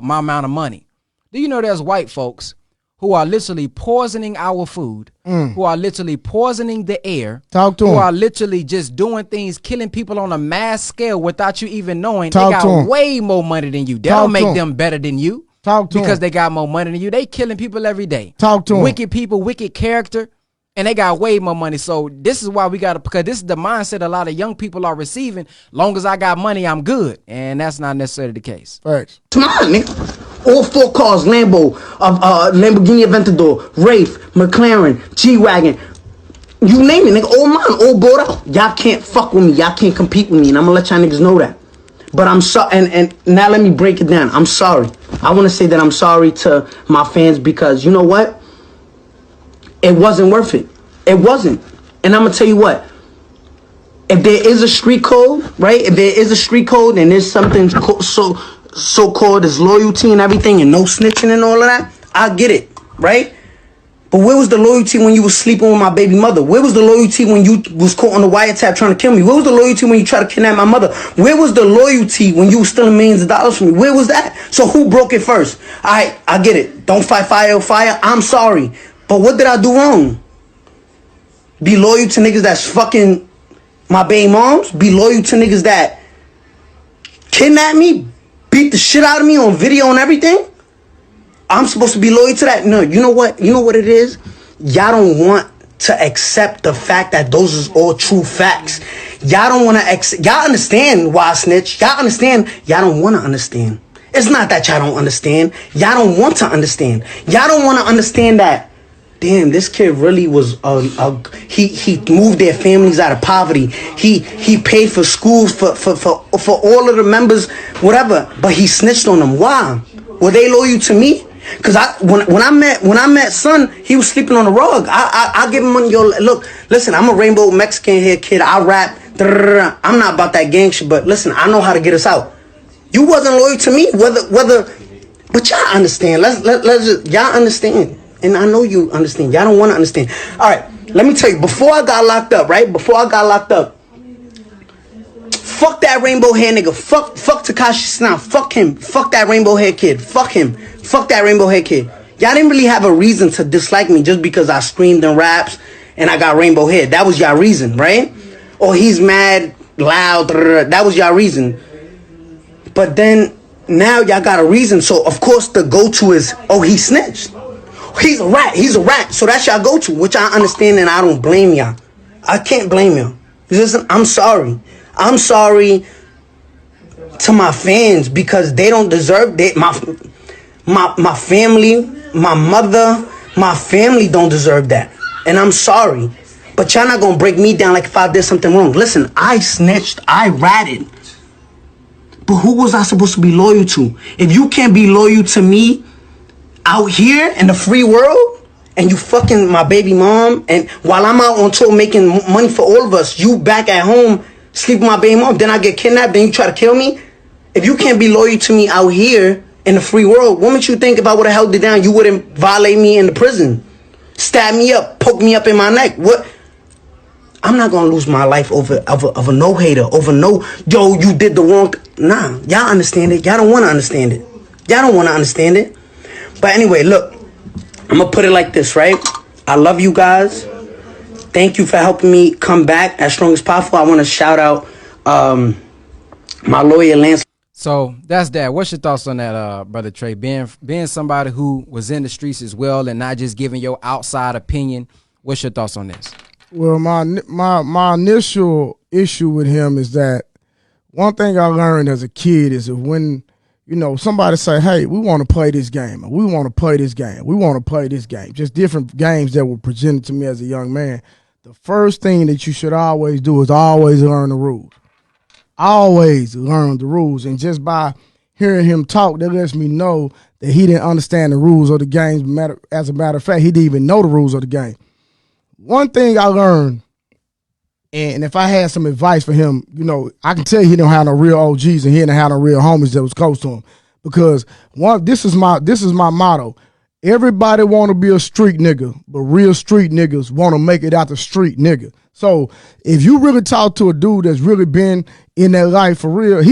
Speaker 1: my amount of money. Do you know there's white folks who are literally poisoning our food, who are literally poisoning the air, who are literally just doing things, killing people on a mass scale without you even knowing. They got way more money than you. That don't make them better than you. Because they got more money than you. They killing people every day. Wicked people, wicked character. And they got way more money. So this is why we got to, because this is the mindset a lot of young people are receiving. Long as I got money, I'm good. And that's not necessarily the case.
Speaker 2: Thanks.
Speaker 4: Come on, nigga. All 4 cars, Lambo, Lamborghini Aventador, Wraith, McLaren, G-Wagon. You name it, nigga. All mine, all bought out. Y'all can't fuck with me. Y'all can't compete with me. And I'm going to let y'all niggas know that. But I'm sorry. And now let me break it down. I'm sorry. I want to say that I'm sorry to my fans, because you know what? It wasn't worth it. It wasn't. And I'm going to tell you what. If there is a street code, right? If there is a street code and there's something so-called as loyalty and everything and no snitching and all of that, I get it, right? But where was the loyalty when you was sleeping with my baby mother? Where was the loyalty when you was caught on the wiretap trying to kill me? Where was the loyalty when you tried to kidnap my mother? Where was the loyalty when you was stealing millions of dollars from me? Where was that? So who broke it first? I get it. Don't fight fire with fire. I'm sorry. But what did I do wrong? Be loyal to niggas that's fucking my baby moms? Be loyal to niggas that kidnap me? Beat the shit out of me on video and everything? I'm supposed to be loyal to that? No, you know what? You know what it is? Y'all don't want to accept the fact that those is all true facts. Y'all don't want to accept. Y'all understand why I snitch. Y'all understand. Y'all don't want to understand. It's not that y'all don't understand. Y'all don't want to understand. Y'all don't want to understand that. Damn, this kid really was he moved their families out of poverty. He paid for schools for all of the members, whatever. But he snitched on them. Why? Were they loyal to me? Cause when I met Son, he was sleeping on the rug. I give him money. Yo, look, listen, I'm a rainbow Mexican hair kid. I rap. I'm not about that gang shit, but listen, I know how to get us out. You wasn't loyal to me, whether, but y'all understand. Let's just, y'all understand, and I know you understand. Y'all don't want to understand. All right, let me tell you. Before I got locked up, right? Before I got locked up, fuck that rainbow hair nigga. Fuck Tekashi Snout. Fuck him. Fuck that rainbow hair kid. Fuck him. Fuck that rainbow hair kid. Y'all didn't really have a reason to dislike me just because I screamed in raps and I got rainbow hair. That was y'all reason, right? Or he's mad, loud. That was y'all reason. But then now y'all got a reason. So of course the go-to is, oh, he snitched. He's a rat. He's a rat. So that's y'all go-to, which I understand and I don't blame y'all. I can't blame y'all. Listen, I'm sorry. I'm sorry to my fans because they don't deserve that. My family, my mother, my family don't deserve that. And I'm sorry. But y'all not gonna break me down like if I did something wrong. Listen, I snitched, I ratted. But who was I supposed to be loyal to? If you can't be loyal to me out here in the free world, and you fucking my baby mom, and while I'm out on tour making money for all of us, you back at home sleep with my baby mom, then I get kidnapped, then you try to kill me? If you can't be loyal to me out here in the free world, what makes you think if I would have held it down, you wouldn't violate me in the prison? Stab me up, poke me up in my neck. What? I'm not gonna lose my life over a no hater, over no, yo, you did the wrong Nah, y'all understand it. Y'all don't wanna understand it. Y'all don't wanna understand it. But anyway, look, I'm gonna put it like this, right? I love you guys. Thank you for helping me come back as strong as possible. I want to shout out my lawyer, Lance.
Speaker 1: So that's that. What's your thoughts on that, Brother Trey? Being somebody who was in the streets as well and not just giving your outside opinion, what's your thoughts on this?
Speaker 2: Well, my initial issue with him is that one thing I learned as a kid is that when, you know, somebody say, hey, we want to play this game, or we want to play this game, we want to play this game, just different games that were presented to me as a young man, the first thing that you should always do is always learn the rules. Always learn the rules. And just by hearing him talk, that lets me know that he didn't understand the rules of the game. As a matter of fact, he didn't even know the rules of the game. One thing I learned, and if I had some advice for him, you know, I can tell you he don't have no real OGs and he didn't have no real homies that was close to him. Because this is my motto. Everybody want to be a street nigga, but real street niggas want to make it out the street nigga. So if you really talk to a dude that's really been in that life for real,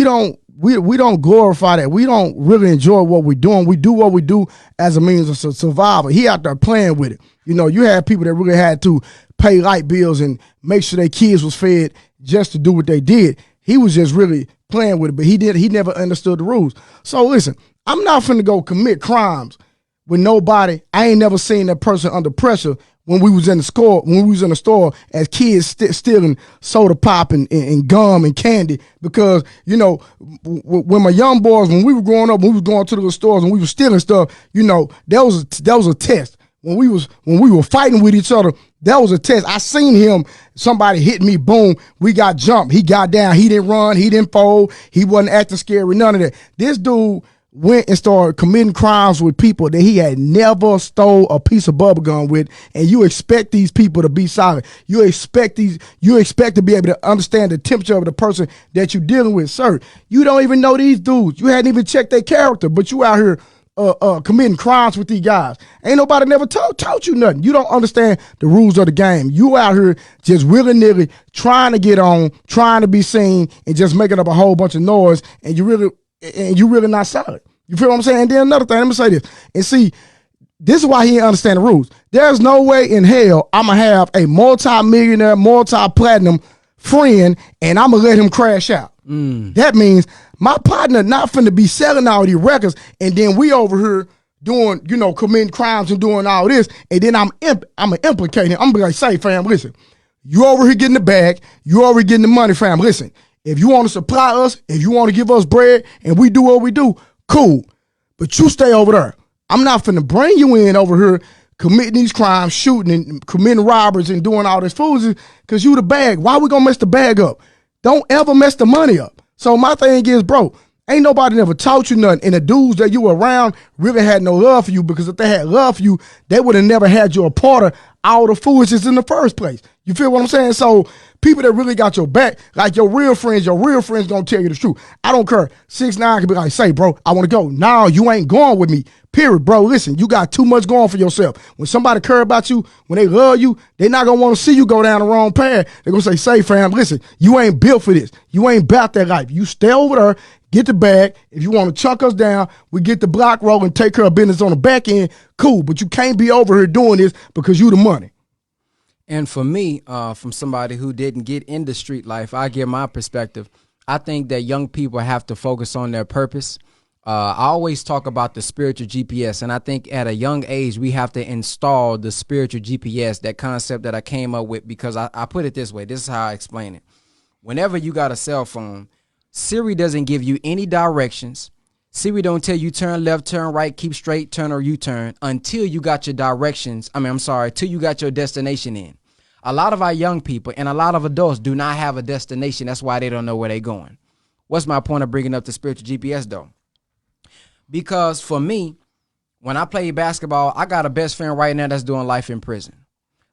Speaker 2: we don't glorify that. We don't really enjoy what we're doing. We do what we do as a means of survival. He out there playing with it. You know, you had people that really had to pay light bills and make sure their kids was fed just to do what they did. He was just really playing with it, but he never understood the rules. So listen, I'm not finna go commit crimes with nobody. I ain't never seen that person under pressure when we was in the store as kids stealing soda pop and gum and candy. Because, you know, when my young boys, when we were growing up, when we was going to the stores and we were stealing stuff, you know, that was a test. When we were fighting with each other, that was a test. I seen him, somebody hit me, boom, we got jumped. He got down, he didn't run, he didn't fold, he wasn't acting scary, none of that. This dude went and started committing crimes with people that he had never stole a piece of bubble gum with, and you expect these people to be solid. You expect to be able to understand the temperature of the person that you're dealing with. Sir, you don't even know these dudes. You hadn't even checked their character, but you out here committing crimes with these guys. Ain't nobody never taught you nothing. You don't understand the rules of the game. You out here just willy-nilly trying to get on, trying to be seen, and just making up a whole bunch of noise, and you really not solid. You feel what I'm saying? And then another thing, let me say this. And see, this is why he didn't understand the rules. There's no way in hell I'm going to have a multi-millionaire, multi-platinum friend, and I'm going to let him crash out. That means my partner not finna be selling all these records, and then we over here doing, committing crimes and doing all this, and then I'm going to implicate him. I'm going to be like, say, fam, listen, you over here getting the bag, you over here getting the money, fam. Listen, if you want to supply us, if you want to give us bread, and we do what we do, cool. But you stay over there. I'm not finna bring you in over here committing these crimes, shooting and committing robberies and doing all this foolishness because you the bag. Why we gonna mess the bag up? Don't ever mess the money up. So my thing is, bro, ain't nobody never taught you nothing. And the dudes that you were around really had no love for you, because if they had love for you, they would have never had you a part of all the foolishness in the first place. You feel what I'm saying? So people that really got your back, like your real friends gonna tell you the truth. I don't care. 6ix9ine can be like, say, bro, I want to go. No, you ain't going with me. Period, bro. Listen, you got too much going for yourself. When somebody care about you, when they love you, they not going to want to see you go down the wrong path. They're going to say, fam, listen, you ain't built for this. You ain't about that life. You stay over there, get the bag. If you want to chuck us down, we get the block roll and take care of business on the back end. Cool, but you can't be over here doing this because you the money.
Speaker 1: And for me, from somebody who didn't get into street life, I give my perspective. I think that young people have to focus on their purpose. I always talk about the spiritual GPS, and I think at a young age, we have to install the spiritual GPS, that concept that I came up with, because I put it this way. This is how I explain it. Whenever you got a cell phone, Siri doesn't give you any directions. Siri don't tell you turn left, turn right, keep straight, turn or U-turn until you got your directions. Till you got your destination in. A lot of our young people and a lot of adults do not have a destination. That's why they don't know where they're going. What's my point of bringing up the spiritual GPS, though? Because for me, when I play basketball, I got a best friend right now that's doing life in prison.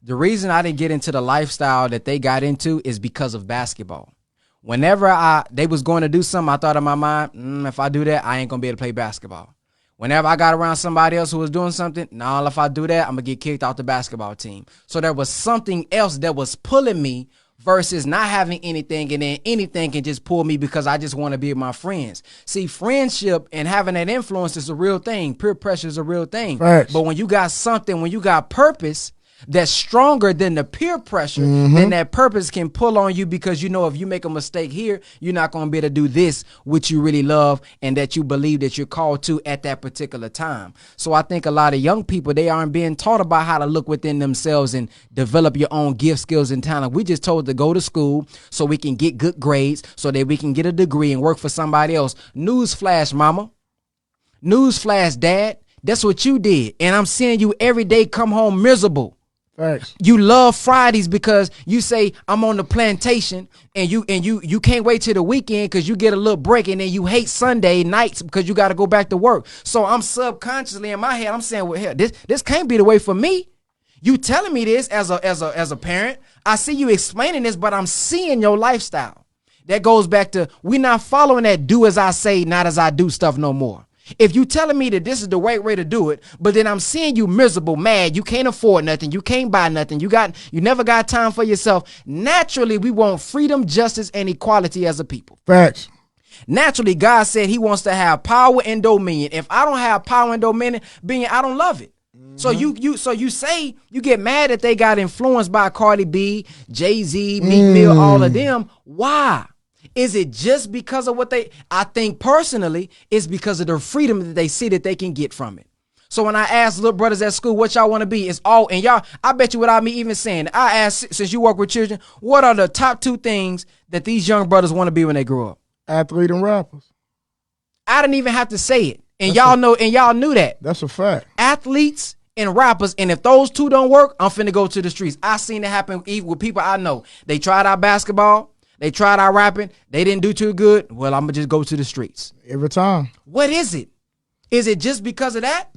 Speaker 1: The reason I didn't get into the lifestyle that they got into is because of basketball. Whenever they was going to do something, I thought in my mind, if I do that, I ain't going to be able to play basketball. Whenever I got around somebody else who was doing something, if I do that, I'm going to get kicked off the basketball team. So there was something else that was pulling me versus not having anything, and then anything can just pull me because I just want to be with my friends. See, friendship and having that influence is a real thing. Peer pressure is a real thing.
Speaker 2: Facts.
Speaker 1: But when you got something, when you got purpose that's stronger than the peer pressure, then that purpose can pull on you, because you know if you make a mistake here, you're not going to be able to do this, which you really love and that you believe that you're called to at that particular time. So I think a lot of young people, they aren't being taught about how to look within themselves and develop your own gift, skills, and talent. We just told to go to school so we can get good grades, so that we can get a degree and work for somebody else. Newsflash, mama. Newsflash, dad. That's what you did. And I'm seeing you every day come home miserable.
Speaker 2: Thanks.
Speaker 1: You love Fridays because you say I'm on the plantation, and you can't wait till the weekend because you get a little break, and then you hate Sunday nights because you got to go back to work. So I'm subconsciously in my head, I'm saying, well, hell, this can't be the way for me. You telling me this as a parent. I see you explaining this, but I'm seeing your lifestyle. That goes back to, we're not following that do as I say, not as I do stuff no more. If you telling me that this is the right way to do it, but then I'm seeing you miserable, mad, you can't afford nothing, you can't buy nothing, you never got time for yourself. Naturally, we want freedom, justice, and equality as a people.
Speaker 2: Facts.
Speaker 1: Naturally, God said he wants to have power and dominion. If I don't have power and dominion, I don't love it. So you say you get mad that they got influenced by Cardi B, Jay-Z, Meek Mill, all of them. Why? Is it just because of I think personally, it's because of the freedom that they see that they can get from it. So when I ask little brothers at school what y'all want to be, it's all, and y'all, I bet you without me even saying it, I ask, since you work with children, what are the top 2 things that these young brothers want to be when they grow up?
Speaker 2: Athlete and rappers.
Speaker 1: I didn't even have to say it. And y'all knew that.
Speaker 2: That's a fact.
Speaker 1: Athletes and rappers, and if those 2 don't work, I'm finna go to the streets. I seen it happen even with people I know. They tried out basketball. They tried out rapping. They didn't do too good. Well, I'm going to just go to the streets.
Speaker 2: Every time.
Speaker 1: What is it? Is it just because of that?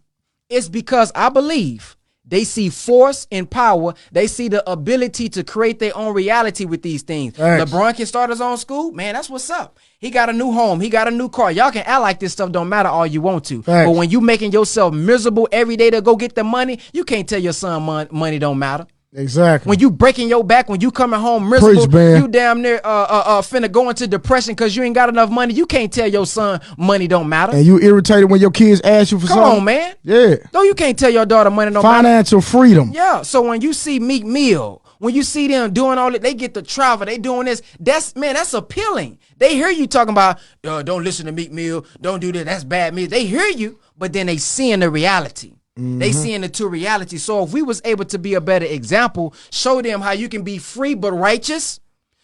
Speaker 1: It's because I believe They see force and power. They see the ability to create their own reality with these things.
Speaker 2: Thanks.
Speaker 1: LeBron can start his own school. Man, that's what's up. He got a new home. He got a new car. Y'all can act like this stuff don't matter all you want to.
Speaker 2: Thanks.
Speaker 1: But when you making yourself miserable every day to go get the money, you can't tell your son money don't matter.
Speaker 2: Exactly.
Speaker 1: When you breaking your back, when you coming home miserable,
Speaker 2: Preach, man.
Speaker 1: you damn near finna go into depression because you ain't got enough money. You can't tell your son money don't matter.
Speaker 2: And you irritated when your kids ask you for
Speaker 1: Come
Speaker 2: something?
Speaker 1: on, man.
Speaker 2: Yeah.
Speaker 1: No, you can't tell your daughter money don't matter.
Speaker 2: Financial freedom.
Speaker 1: Yeah. So when you see Meek Mill, when you see them doing all that, they get to travel, they doing this. That's appealing. They hear you talking about, don't listen to Meek Mill, don't do that. That's bad music. They hear you, but then they seeing the reality. They seeing the true reality. So if we was able to be a better example, show them how you can be free but righteous.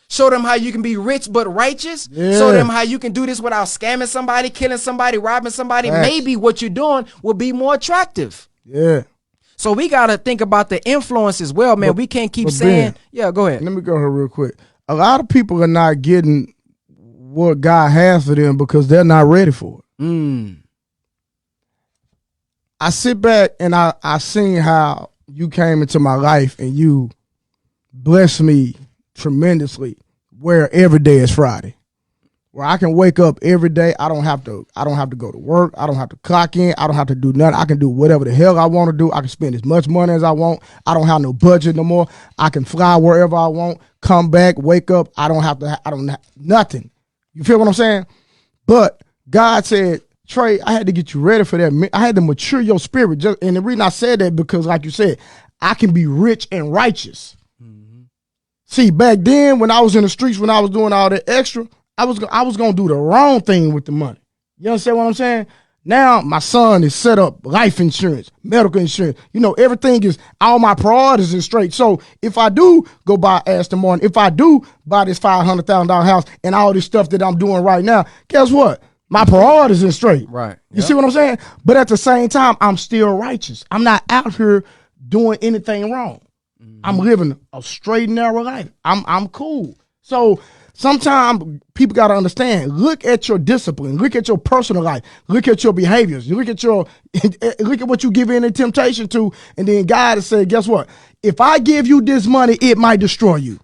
Speaker 1: Show them how you can be rich but righteous.
Speaker 2: Yeah.
Speaker 1: Show them how you can do this without scamming somebody, killing somebody, robbing somebody.
Speaker 2: Facts.
Speaker 1: Maybe what you're doing will be more attractive.
Speaker 2: Yeah.
Speaker 1: So we got to think about the influence as well, man.
Speaker 2: But-
Speaker 1: we can't keep
Speaker 2: but
Speaker 1: saying,
Speaker 2: Ben,
Speaker 1: yeah, go ahead.
Speaker 2: Let me go here real quick. A lot of people are not getting what God has for them because they're not ready for it. I sit back and I seen how you came into my life and you blessed me tremendously. Where every day is Friday, where I can wake up every day. I don't have to go to work. I don't have to clock in. I don't have to do nothing. I can do whatever the hell I want to do. I can spend as much money as I want. I don't have no budget no more. I can fly wherever I want. Come back, wake up. I don't have nothing. You feel what I'm saying? But God said, Trey, I had to get you ready for that. I had to mature your spirit. And the reason I said that because, like you said, I can be rich and righteous. See, back then when I was in the streets, when I was doing all that extra, I was gonna do the wrong thing with the money. You understand what I'm saying? Now my son is set up life insurance, medical insurance. You know, everything is, all my priorities is straight. So if I do go buy Aston Martin, if I do buy this $500,000 house and all this stuff that I'm doing right now, guess what? My priorities is straight.
Speaker 1: Right.
Speaker 2: You see what I'm saying? But at the same time, I'm still righteous. I'm not out here doing anything wrong. I'm living a straight and narrow life. I'm cool. So sometimes people got to understand, look at your discipline, look at your personal life, look at your behaviors, look at what you give in a temptation to, and then God has said, guess what? If I give you this money, it might destroy you.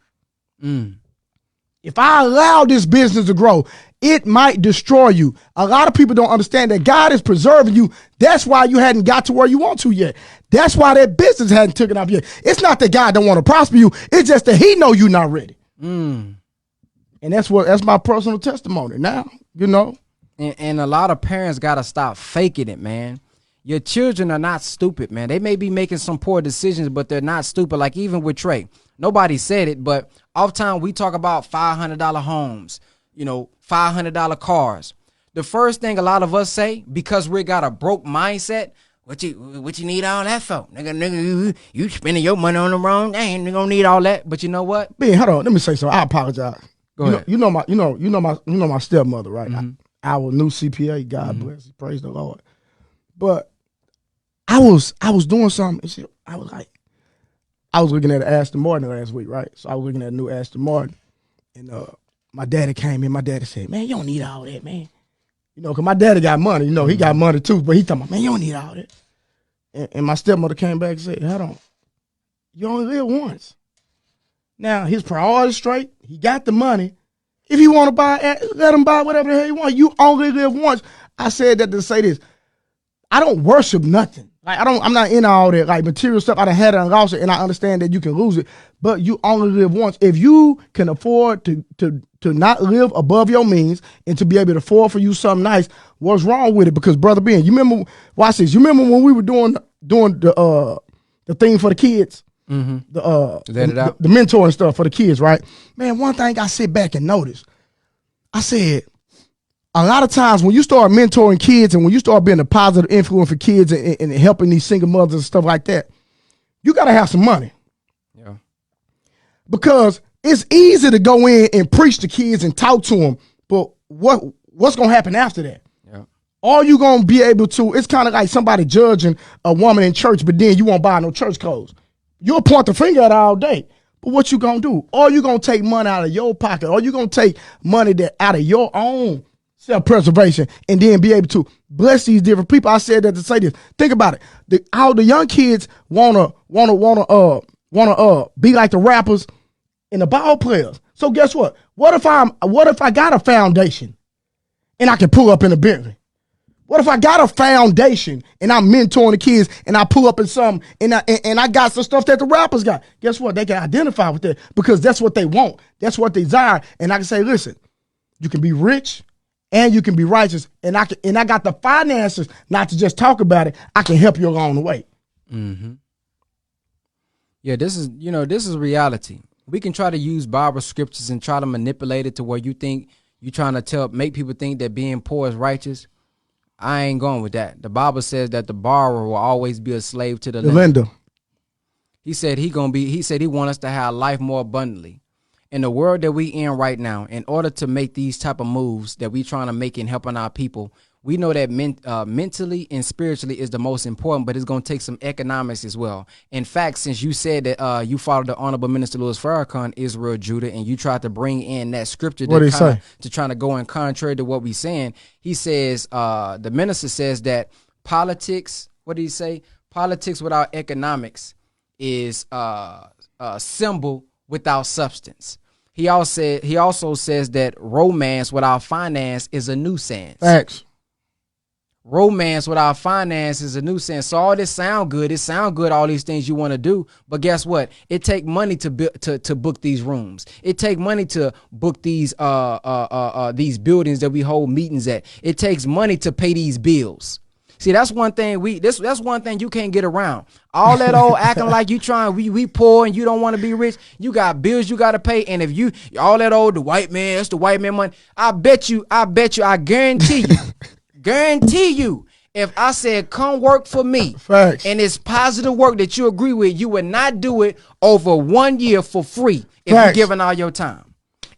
Speaker 2: If I allow this business to grow, it might destroy you. A lot of people don't understand that God is preserving you. That's why you hadn't got to where you want to yet. That's why that business hadn't taken off yet. It's not that God don't want to prosper you. It's just that he know you're not ready. And that's my personal testimony now, you know.
Speaker 1: And a lot of parents got to stop faking it, man. Your children are not stupid, man. They may be making some poor decisions, but they're not stupid. Like even with Trey, nobody said it, but oftentimes we talk about $500 homes, you know, $500 cars. The first thing a lot of us say, because we got a broke mindset, what you need all that for? Nigga, you spending your money on the wrong thing. You don't need all that. But you know what?
Speaker 2: Ben, hold on. Let me say something. I apologize.
Speaker 1: Go ahead.
Speaker 2: You know my stepmother, right? Our new CPA. God bless. Praise the Lord. But I was doing something. I was looking at an Aston Martin last week, right? So I was looking at a new Aston Martin, and my daddy came in. My daddy said, "Man, you don't need all that, man." You know, because my daddy got money. You know, he got money too, but he talking about, "Man, you don't need all that." And my stepmother came back and said, "Hold on, you only live once." Now his priorities straight. He got the money. If he want to buy, let him buy whatever the hell he want. You only live once. I said that to say this. I don't worship nothing. Like I'm not in all that like material stuff. I done had it and lost it, and I understand that you can lose it, but you only live once. If you can afford to not live above your means and to be able to afford for you something nice, what's wrong with it? Because brother Ben, you remember? Watch this. You remember when we were doing the thing for the kids, the mentor and stuff for the kids, right? Man, one thing I sit back and notice, I said, a lot of times when you start mentoring kids and when you start being a positive influence for kids and helping these single mothers and stuff like that, you got to have some money.
Speaker 1: Yeah.
Speaker 2: Because it's easy to go in and preach to kids and talk to them, but what's going to happen after that?
Speaker 1: Yeah.
Speaker 2: All you going to be able to, it's kind of like somebody judging a woman in church, but then you won't buy no church clothes. You'll point the finger at her all day. But what you going to do? Or you going to take money out of your pocket, or you going to take money that out of your own self-preservation, and then be able to bless these different people. I said that to say this. Think about it. All the young kids wanna be like the rappers and the ball players. So guess what? What if I got a foundation and I can pull up in a Bentley? What if I got a foundation and I'm mentoring the kids and I pull up in something and I got some stuff that the rappers got? Guess what? They can identify with that because that's what they want. That's what they desire. And I can say, listen, you can be rich and you can be righteous. And I got the finances not to just talk about it. I can help you along the way.
Speaker 1: Mm-hmm. Yeah, this is reality. We can try to use Bible scriptures and try to manipulate it to where you think you're trying to make people think that being poor is righteous. I ain't going with that. The Bible says that the borrower will always be a slave to the lender. He said he want us to have life more abundantly. In the world that we in right now, in order to make these type of moves that we trying to make in helping our people, we know that mentally and spiritually is the most important, but it's going to take some economics as well. In fact, since you said that you followed the Honorable Minister Louis Farrakhan, Israel Judah, and you tried to bring in that scripture to trying to go in contrary to what we saying, he says, the minister says that politics, what did he say? Politics without economics is a symbol without substance. He also says that romance without finance is a nuisance.
Speaker 2: Facts.
Speaker 1: Romance without finance is a nuisance. So all this sound good. It sound good, all these things you want to do. But guess what? It take money to book these rooms. It take money to book these buildings that we hold meetings at. It takes money to pay these bills. See, that's one thing that's one thing you can't get around. All that old acting like we poor and you don't want to be rich. You got bills you got to pay. And if all that old, the white man, that's the white man money. I guarantee you, if I said, come work for me,
Speaker 2: Facts.
Speaker 1: And it's positive work that you agree with, you would not do it over 1 year for free if you're giving all your time.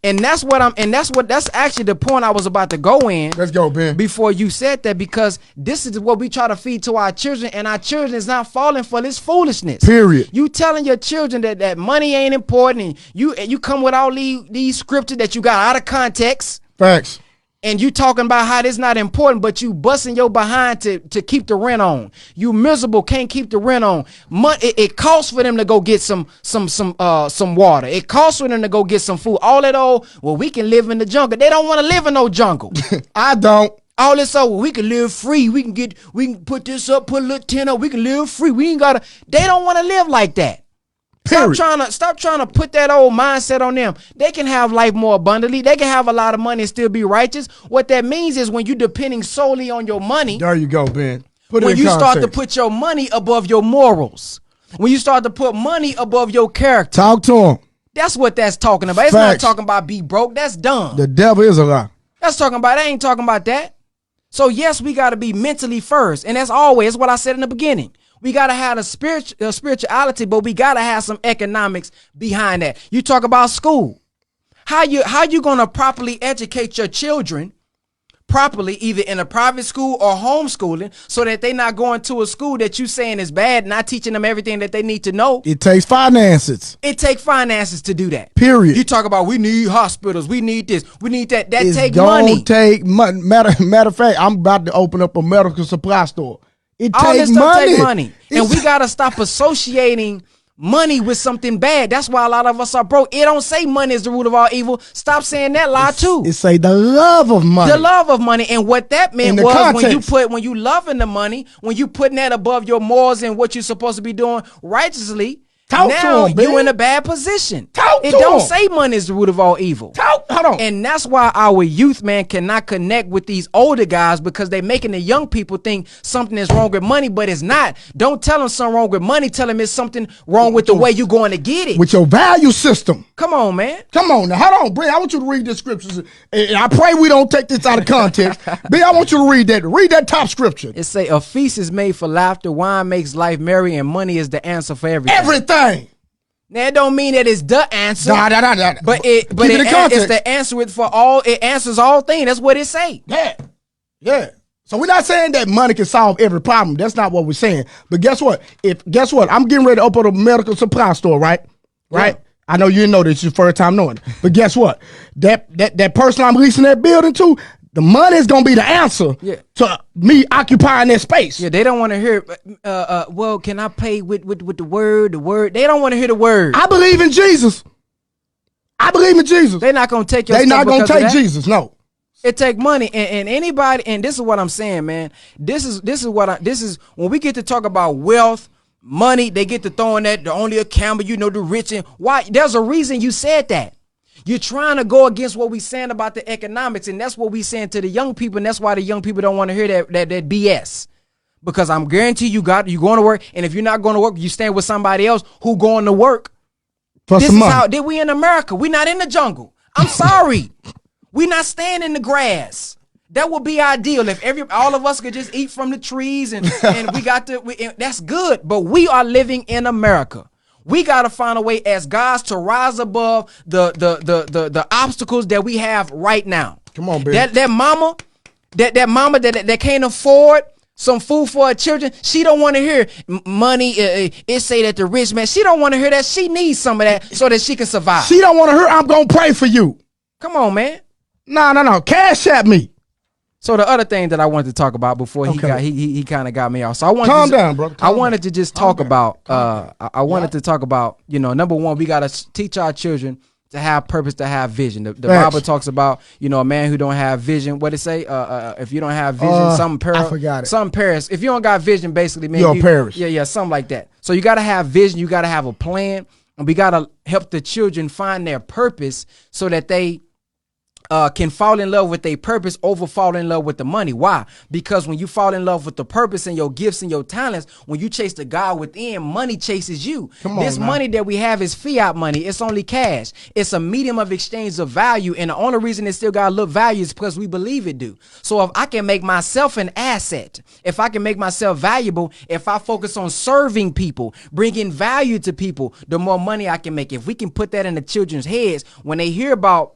Speaker 1: And that's actually the point I was about to go in.
Speaker 2: Let's go, Ben.
Speaker 1: Before you said that, because this is what we try to feed to our children, and our children is not falling for this foolishness.
Speaker 2: Period.
Speaker 1: You telling your children that money ain't important, and you come with all these scriptures that you got out of context.
Speaker 2: Facts.
Speaker 1: And you talking about how this not important, but you busting your behind to keep the rent on. You miserable, can't keep the rent on. It costs for them to go get some water. It costs for them to go get some food. All that we can live in the jungle. They don't want to live in no jungle.
Speaker 2: I don't.
Speaker 1: All this we can live free. We can put this up, put a little tent up. We can live free. We ain't gotta. They don't want to live like that. Stop trying to put that old mindset on them. They can have life more abundantly. They can have a lot of money and still be righteous. What that means is when you're depending solely on your money.
Speaker 2: There you go, Ben.
Speaker 1: When you start to put your money above your morals. When you start to put money above your character.
Speaker 2: Talk to them.
Speaker 1: That's what that's talking about. It's not talking about be broke. That's dumb.
Speaker 2: The devil is a lie.
Speaker 1: That's talking about. I ain't talking about that. So yes, we got to be mentally first. And that's always what I said in the beginning. We got to have a spirituality, but we got to have some economics behind that. You talk about school. How you going to properly educate your children properly, either in a private school or homeschooling, so that they're not going to a school that you saying is bad, not teaching them everything that they need to know.
Speaker 2: It takes finances.
Speaker 1: It takes finances to do that.
Speaker 2: Period.
Speaker 1: You talk about we need hospitals, we need this, we need that. That take
Speaker 2: money. Take money. Matter of fact, I'm about to open up a medical supply store.
Speaker 1: All this stuff take money. And we got to stop associating money with something bad. That's why a lot of us are broke. It don't say money is the root of all evil. Stop saying that lie too.
Speaker 2: It say the love of money.
Speaker 1: The love of money. And what that meant was when you loving the money, when you putting that above your morals and what you're supposed to be doing righteously, now you're in a bad position. It don't say money is the root of all evil.
Speaker 2: Hold on.
Speaker 1: And that's why our youth, man, cannot connect with these older guys, because they making the young people think something is wrong with money, but it's not. Don't tell them something wrong with money. Tell them it's something wrong with the way you're going to get it.
Speaker 2: With your value system.
Speaker 1: Come on, man.
Speaker 2: Come on now. Hold on, Bree. I want you to read the scriptures. And I pray we don't take this out of context. B, I want you to read that. Read that top scripture.
Speaker 1: It say a feast is made for laughter, wine makes life merry, and money is the answer for everything.
Speaker 2: Everything.
Speaker 1: Now, it don't mean that it's the answer.
Speaker 2: Nah.
Speaker 1: But it's the answer for all. It answers all things. That's what it say.
Speaker 2: Yeah. So we're not saying that money can solve every problem. That's not what we're saying. But guess what? I'm getting ready to open a medical supply store, right? Right. Yeah. I know you didn't know this. It's your first time knowing it. But guess what? That person I'm leasing that building to, The money is gonna be the answer to me occupying that space.
Speaker 1: Yeah, they don't want to hear. Well, can I pay with the word? The word. They don't want to hear the word.
Speaker 2: I believe in Jesus. I believe in Jesus.
Speaker 1: They're not gonna take your.
Speaker 2: They're
Speaker 1: stuff
Speaker 2: not gonna
Speaker 1: because of
Speaker 2: take
Speaker 1: that.
Speaker 2: Jesus. No.
Speaker 1: It take money, and anybody. And this is what I'm saying, man. This is when we get to talk about wealth, money. They get to throwing that the only a camel, the rich and why. There's a reason you said that. You're trying to go against what we saying about the economics, and that's what we saying to the young people, and that's why the young people don't want to hear that BS. Because I'm guarantee you going to work, and if you're not going to work, you stand with somebody else who going to work. This is how did we in America? We not in the jungle. I'm sorry. We not staying in the grass. That would be ideal if all of us could just eat from the trees and we got to. That's good, but we are living in America. We got to find a way as guys to rise above the obstacles that we have right now.
Speaker 2: Come on, baby.
Speaker 1: That mama that can't afford some food for her children, she don't want to hear money. It say that the rich man. She don't want to hear that. She needs some of that so that she can survive.
Speaker 2: She don't want to hear. I'm gonna pray for you.
Speaker 1: Come on, man.
Speaker 2: No. Cash at me.
Speaker 1: So the other thing that I wanted to talk about before he kind of got me off. So I wanted
Speaker 2: calm down, brother.
Speaker 1: I wanted to just talk about. I wanted to talk about. Number one, we gotta teach our children to have purpose, to have vision. The Bible talks about a man who don't have vision. What it say? If you don't have vision,
Speaker 2: I forgot it.
Speaker 1: Some perish. If you don't got vision, basically, man,
Speaker 2: you'll perish.
Speaker 1: Yeah, something like that. So you gotta have vision. You gotta have a plan, and we gotta help the children find their purpose so that they can fall in love with their purpose over fall in love with the money. Why? Because when you fall in love with the purpose and your gifts and your talents, when you chase the God within, money chases you. This money that we have is fiat money. It's only cash. It's a medium of exchange of value. And the only reason it still got a little value is because we believe it do. So if I can make myself an asset, if I can make myself valuable, if I focus on serving people, bringing value to people, the more money I can make. If we can put that in the children's heads, when they hear about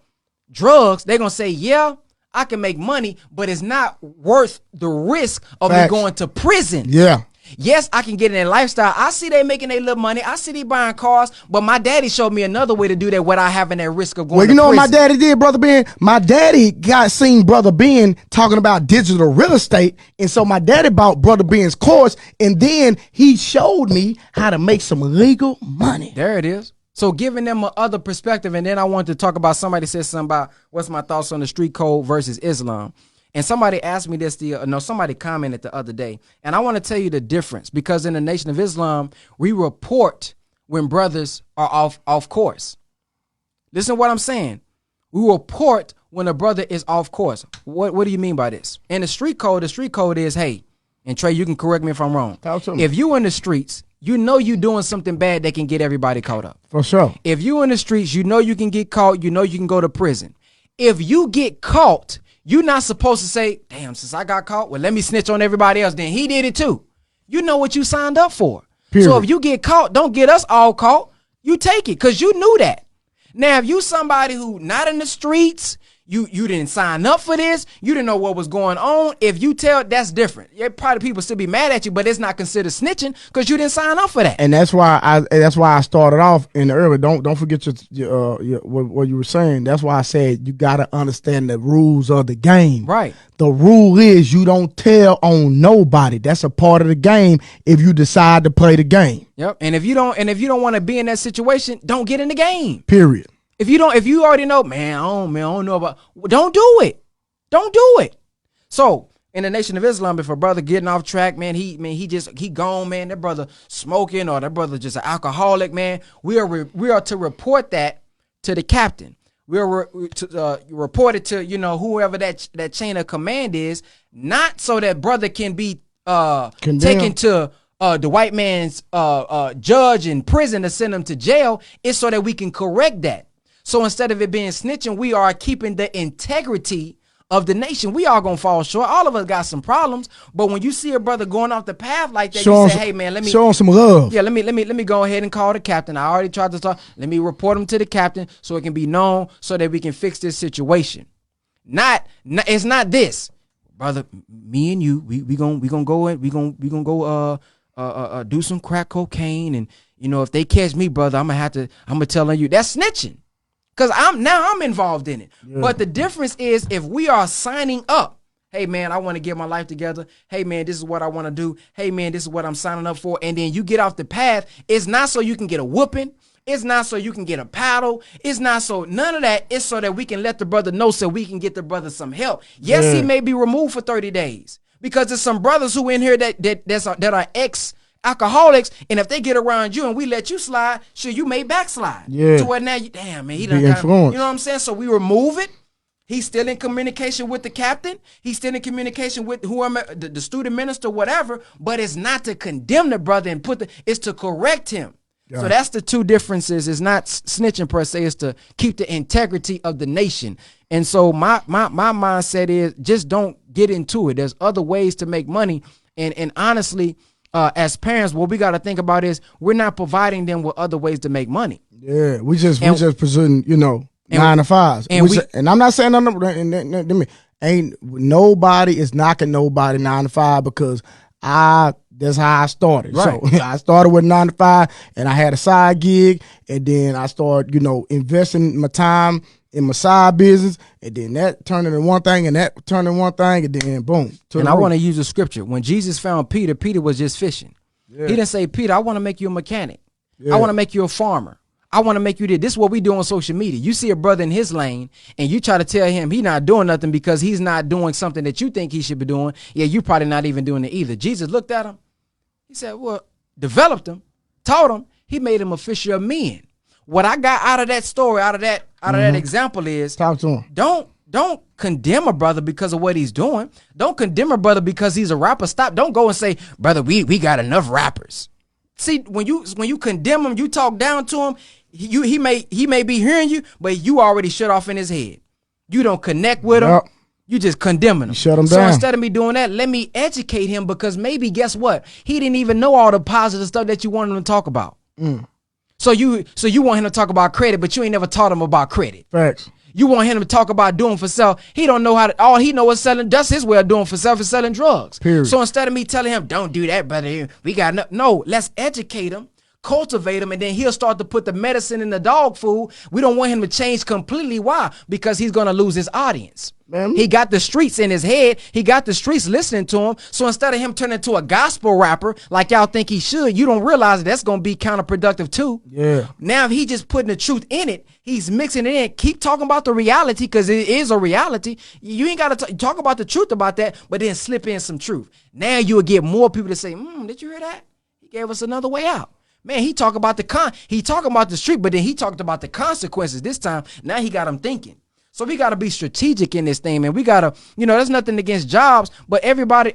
Speaker 1: drugs, they're gonna say, yeah, I can make money, but it's not worth the risk of me going to prison.
Speaker 2: Yeah.
Speaker 1: Yes, I can get in a lifestyle. I see they making their little money. I see they buying cars, but my daddy showed me another way to do that without having that risk of going to prison.
Speaker 2: Well, you know what my daddy did, Brother Ben? My daddy seen Brother Ben talking about digital real estate, and so my daddy bought Brother Ben's course, and then he showed me how to make some legal money.
Speaker 1: There it is. So giving them a other perspective, and then I wanted to talk about, somebody said something about what's my thoughts on the street code versus Islam. And somebody asked me this, somebody commented the other day, and I want to tell you the difference, because in the Nation of Islam, we report when brothers are off course. Listen to what I'm saying. We report when a brother is off course. What do you mean by this? In the street code is, hey, and Trey, you can correct me if I'm wrong. If you in the streets, you know you doing something bad that can get everybody caught up.
Speaker 2: For sure.
Speaker 1: If you in the streets, you know you can get caught. You know you can go to prison. If you get caught, you're not supposed to say, damn, since I got caught, well, let me snitch on everybody else. Then he did it too. You know what you signed up for. Period. So if you get caught, don't get us all caught. You take it because you knew that. Now, if you somebody who not in the streets, you didn't sign up for this, you didn't know what was going on. If you tell, that's different. Yeah, probably people still be mad at you, but it's not considered snitching because you didn't sign up for that.
Speaker 2: And that's why I started off in the early. Don't forget what you were saying. That's why I said you got to understand the rules of the game.
Speaker 1: Right.
Speaker 2: The rule is you don't tell on nobody. That's a part of the game if you decide to play the game.
Speaker 1: Yep. And if you don't want to be in that situation, don't get in the game.
Speaker 2: Period.
Speaker 1: If you already know, man, I don't know about, don't do it. Don't do it. So in the Nation of Islam, if a brother getting off track, man, he gone, man, that brother smoking or that brother just an alcoholic, man, we are to report that to the captain. We are to report it to, whoever that chain of command is, not so that brother can be taken to the white man's judge in prison to send him to jail. It's so that we can correct that. So instead of it being snitching, we are keeping the integrity of the nation. We all gonna fall short. All of us got some problems, but when you see a brother going off the path like that, you say, "Hey man, let me
Speaker 2: show him some love."
Speaker 1: Yeah, let me go ahead and call the captain. I already tried to talk. Let me report him to the captain so it can be known, so that we can fix this situation. It's not this, brother. Me and you, we gonna go in. We gonna go do some crack cocaine, and if they catch me, brother, I'm gonna tell you that's snitching. Because I'm involved in it. Yeah. But the difference is if we are signing up, hey, man, I want to get my life together. Hey, man, this is what I want to do. Hey, man, this is what I'm signing up for. And then you get off the path. It's not so you can get a whooping. It's not so you can get a paddle. It's not so none of that. It's so that we can let the brother know so we can get the brother some help. Yes, he may be removed for 30 days because there's some brothers who in here that are ex-alcoholics. And if they get around you and we let you slide, sure, you may backslide.
Speaker 2: Yeah.
Speaker 1: To where now you, damn, man, he done got, you know what I'm saying? So we remove it. He's still in communication with the captain. He's still in communication with whoever, the student minister, whatever. But it's not to condemn the brother and it's to correct him. Yeah. So that's the two differences. It's not snitching per se. It's to keep the integrity of the nation. And so my mindset is just don't get into it. There's other ways to make money. And honestly, as parents, what we got to think about is we're not providing them with other ways to make money.
Speaker 2: Yeah, we just presenting, 9 to 5s. And I'm not saying nothing. Ain't nobody is knocking nobody 9 to 5 because that's how I started. Right. So I started with 9 to 5 and I had a side gig and then I started, investing my time in my side business and then that turned into one thing and that turned into one thing and then boom.
Speaker 1: And I want to use a scripture. When Jesus found Peter, Peter was just fishing. Yeah. He didn't say, Peter, I want to make you a mechanic. Yeah. I want to make you a farmer. I want to make you this. This is what we do on social media. You see a brother in his lane and you try to tell him he not doing nothing because he's not doing something that you think he should be doing. Yeah, you probably not even doing it either. Jesus looked at him. He said, well, developed him, taught him. He made him a fisher of men. What I got out of that story, out of that example is
Speaker 2: talk to him.
Speaker 1: Don't condemn a brother because of what he's doing. Don't condemn a brother because he's a rapper. Don't go and say, brother, we got enough rappers. See, when you condemn him, you talk down to him, he may be hearing you, but you already shut off in his head. You don't connect with him. You just condemning him.
Speaker 2: Shut him
Speaker 1: down.
Speaker 2: So
Speaker 1: instead of me doing that, let me educate him because maybe guess what? He didn't even know all the positive stuff that you wanted him to talk about. So you want him to talk about credit, but you ain't never taught him about credit.
Speaker 2: Facts.
Speaker 1: You want him to talk about doing for self. He don't know how to, all he know is selling. That's his way of doing for self is selling drugs.
Speaker 2: Period.
Speaker 1: So instead of me telling him, don't do that, brother, we got no, let's educate him, cultivate him, and then he'll start to put the medicine in the dog food. We don't want him to change completely. Why? Because he's going to lose his audience. Man. He got the streets in his head. He got the streets listening to him. So instead of him turning into a gospel rapper like y'all think he should, you don't realize that's going to be counterproductive too.
Speaker 2: Yeah.
Speaker 1: Now if he just putting the truth in it, he's mixing it in. Keep talking about the reality because it is a reality. You ain't got to talk about the truth about that, but then slip in some truth. Now you will get more people to say, did you hear that? He gave us another way out. Man, he talking about the street, but then he talked about the consequences this time. Now he got them thinking. So we got to be strategic in this thing, man. We got to, there's nothing against jobs, but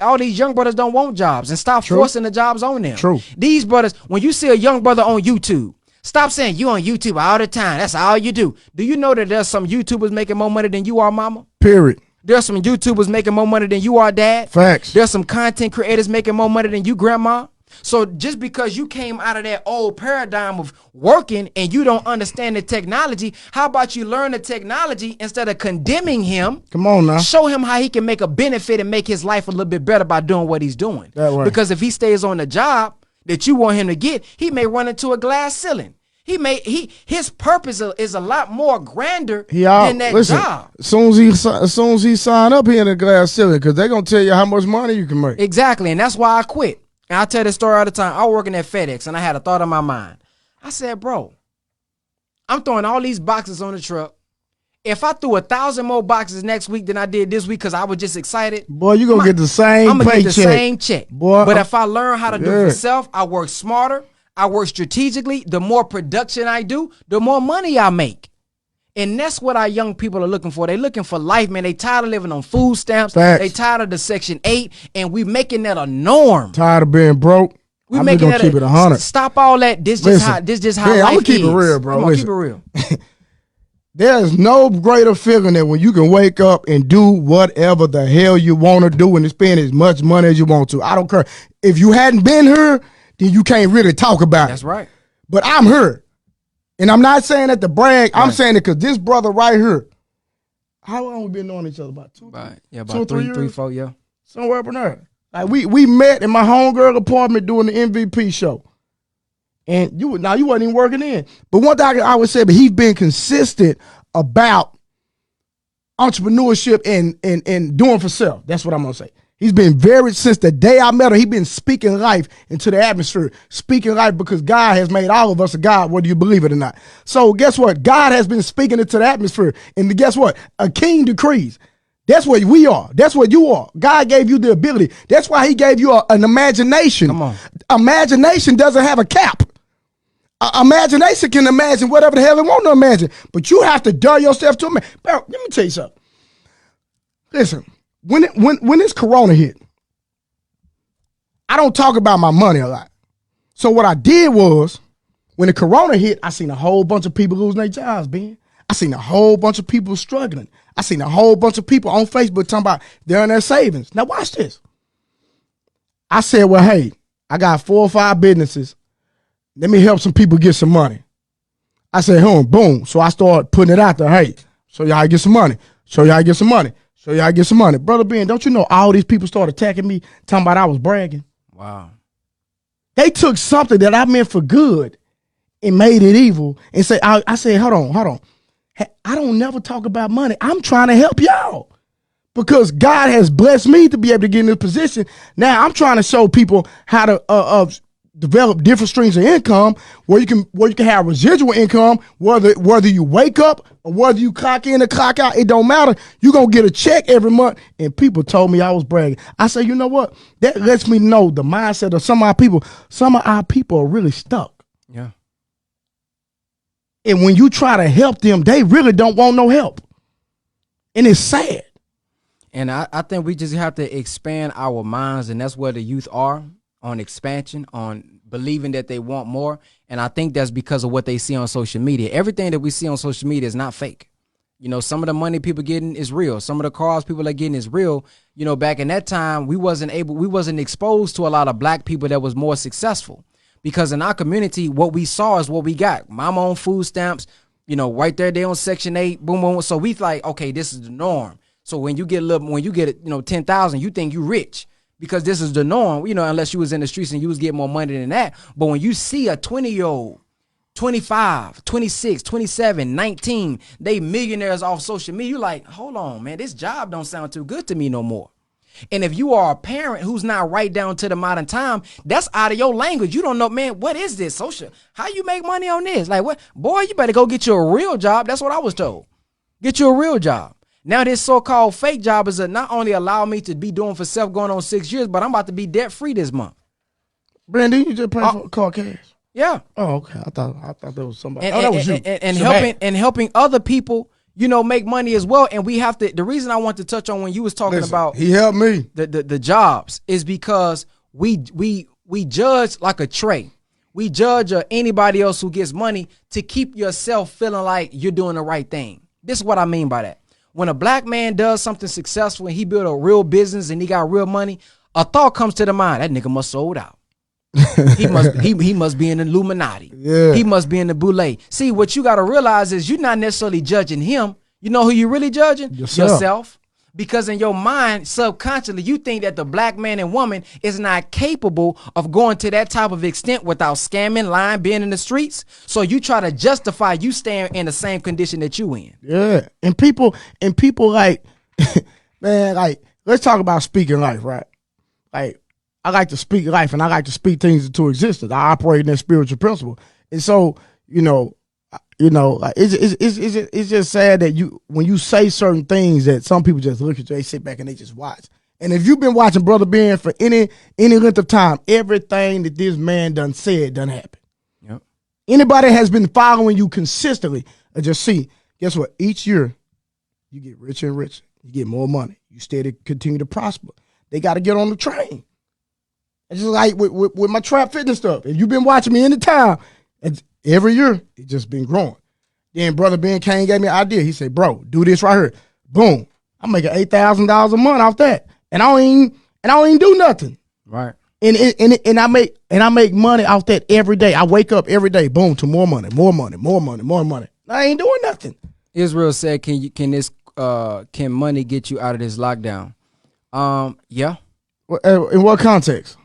Speaker 1: all these young brothers don't want jobs and stop forcing the jobs on them.
Speaker 2: True.
Speaker 1: These brothers, when you see a young brother on YouTube, stop saying you on YouTube all the time. That's all you do. Do you know that there's some YouTubers making more money than you are, mama?
Speaker 2: Period.
Speaker 1: There's some YouTubers making more money than you are, dad.
Speaker 2: Facts.
Speaker 1: There's some content creators making more money than you, grandma. So just because you came out of that old paradigm of working and you don't understand the technology, how about you learn the technology instead of condemning him?
Speaker 2: Come on now.
Speaker 1: Show him how he can make a benefit and make his life a little bit better by doing what he's doing.
Speaker 2: That way.
Speaker 1: Because if he stays on the job that you want him to get, he may run into a glass ceiling. His purpose is a lot more grander than that job.
Speaker 2: As soon as he sign up, he in a glass ceiling because they're gonna tell you how much money you can make.
Speaker 1: Exactly, and that's why I quit. And I tell this story all the time. I was working at FedEx, and I had a thought in my mind. I said, bro, I'm throwing all these boxes on the truck. If I threw 1,000 more boxes next week than I did this week because I was just excited.
Speaker 2: Boy, you're going to get the same
Speaker 1: I'm going to
Speaker 2: get
Speaker 1: the same check.
Speaker 2: Boy,
Speaker 1: but if I learn how to do it for self, I work smarter, I work strategically. The more production I do, the more money I make. And that's what our young people are looking for. They're looking for life, man. They tired of living on food stamps.
Speaker 2: Facts.
Speaker 1: They tired of the Section 8, and we making that a norm.
Speaker 2: Tired of being broke.
Speaker 1: We making that
Speaker 2: keep it 100.
Speaker 1: Stop all that. This just how life is.
Speaker 2: I'm gonna keep it real, bro.
Speaker 1: Come on, keep it real.
Speaker 2: There's no greater feeling than when you can wake up and do whatever the hell you want to do and spend as much money as you want to. I don't care. If you hadn't been here, then you can't really talk about it.
Speaker 1: That's right.
Speaker 2: But I'm here. And I'm not saying that to brag. Right. I'm saying it because this brother right here, how long we been knowing each other? About 2
Speaker 1: years? Yeah, about 3, 4 years.
Speaker 2: Somewhere up in there. Like we met in my homegirl apartment doing the MVP show. And you wasn't even working in. But one thing I would say, but he's been consistent about entrepreneurship and doing for self. That's what I'm gonna say. He's been since the day I met him, he's been speaking life into the atmosphere. Speaking life because God has made all of us a God, whether you believe it or not. So guess what? God has been speaking into the atmosphere. And guess what? A king decrees. That's what we are. That's what you are. God gave you the ability. That's why he gave you an imagination.
Speaker 1: Come on.
Speaker 2: Imagination doesn't have a cap. Imagination can imagine whatever the hell it want to imagine. But you have to dare yourself to imagine. Bro, let me tell you something. Listen, when this corona hit, I don't talk about my money a lot. So what I did was, when the corona hit, I seen a whole bunch of people losing their jobs, Ben. I seen a whole bunch of people struggling. I seen a whole bunch of people on Facebook talking about they're in their savings. Now watch this. I said, well, hey, I got 4 or 5 businesses. Let me help some people get some money. I said, boom. So I started putting it out there. Hey, show y'all how to get some money. Show y'all how to get some money. Show y'all how to get some money. Brother Ben, don't you know all these people started attacking me, talking about I was bragging?
Speaker 1: Wow.
Speaker 2: They took something that I meant for good and made it evil and say, I said, hold on. I don't never talk about money. I'm trying to help y'all because God has blessed me to be able to get in this position. Now I'm trying to show people how to develop different streams of income where you can have residual income, whether you wake up or whether you clock in or clock out, it don't matter. You're going to get a check every month. And people told me I was bragging. I said, you know what? That lets me know the mindset of some of our people. Some of our people are really stuck.
Speaker 1: Yeah.
Speaker 2: And when you try to help them, they really don't want no help. And it's sad.
Speaker 1: And I think we just have to expand our minds, and that's where the youth are, on expansion, on believing that they want more. And I think that's because of what they see on social media. Everything that we see on social media is not fake. You know, some of the money people getting is real. Some of the cars people are getting is real. You know, back in that time, we wasn't exposed to a lot of black people that was more successful. Because in our community, what we saw is what we got. Mama on food stamps, you know, right there, they on Section 8, boom, boom. So we like, okay, this is the norm. So when you get 10,000, you think you rich because this is the norm, you know, unless you was in the streets and you was getting more money than that. But when you see a 20-year-old, 25, 26, 27, 19, they millionaires off social media, you like, hold on, man, this job don't sound too good to me no more. And if you are a parent who's not right down to the modern time, that's out of your language. You don't know, man, what is this social? How you make money on this? Like, what? Boy, you better go get you a real job. That's what I was told. Get you a real job. Now this so-called fake job is not only allow me to be doing for self going on 6 years, but I'm about to be debt-free this month.
Speaker 2: Brandon, you just pay for car cash?
Speaker 1: Yeah.
Speaker 2: Oh, okay. I thought that was somebody.
Speaker 1: And,
Speaker 2: that was you.
Speaker 1: And helping other people, you know, make money as well. And we have to, the reason I want to touch on when you was talking about
Speaker 2: he helped me.
Speaker 1: The jobs is because we judge like a tray. We judge anybody else who gets money to keep yourself feeling like you're doing the right thing. This is what I mean by that. When a black man does something successful and he built a real business and he got real money, a thought comes to the mind, that nigga must sold out. he must be in the Illuminati.
Speaker 2: Yeah.
Speaker 1: He must be in the Boule. See, what you got to realize is you're not necessarily judging him. You know who you're really judging? Yourself. Because in your mind, subconsciously, you think that the black man and woman is not capable of going to that type of extent without scamming, lying, being in the streets. So you try to justify you staying in the same condition that you in.
Speaker 2: Yeah. And people like, man, like, let's talk about speaking life, right? Like, I like to speak life and I like to speak things into existence. I operate in that spiritual principle. And so, like it's just sad that when you say certain things that some people just look at you, they sit back and they just watch. And if you've been watching Brother Ben for any length of time, everything that this man done said done happen.
Speaker 1: Yep.
Speaker 2: Anybody has been following you consistently, just see, guess what? Each year you get richer and richer. You get more money. You steady continue to prosper. They got to get on the train. It's just like with my trap fitness stuff. If you've been watching me any time, every year, it's just been growing. Then Brother Ben Kane gave me an idea. He said, bro, do this right here. Boom. I'm making $8,000 a month off that. And I don't even do nothing.
Speaker 1: Right.
Speaker 2: And I make money off that every day. I wake up every day, boom, to more money. I ain't doing nothing.
Speaker 1: Israel said, can money get you out of this lockdown? Yeah.
Speaker 2: In what context?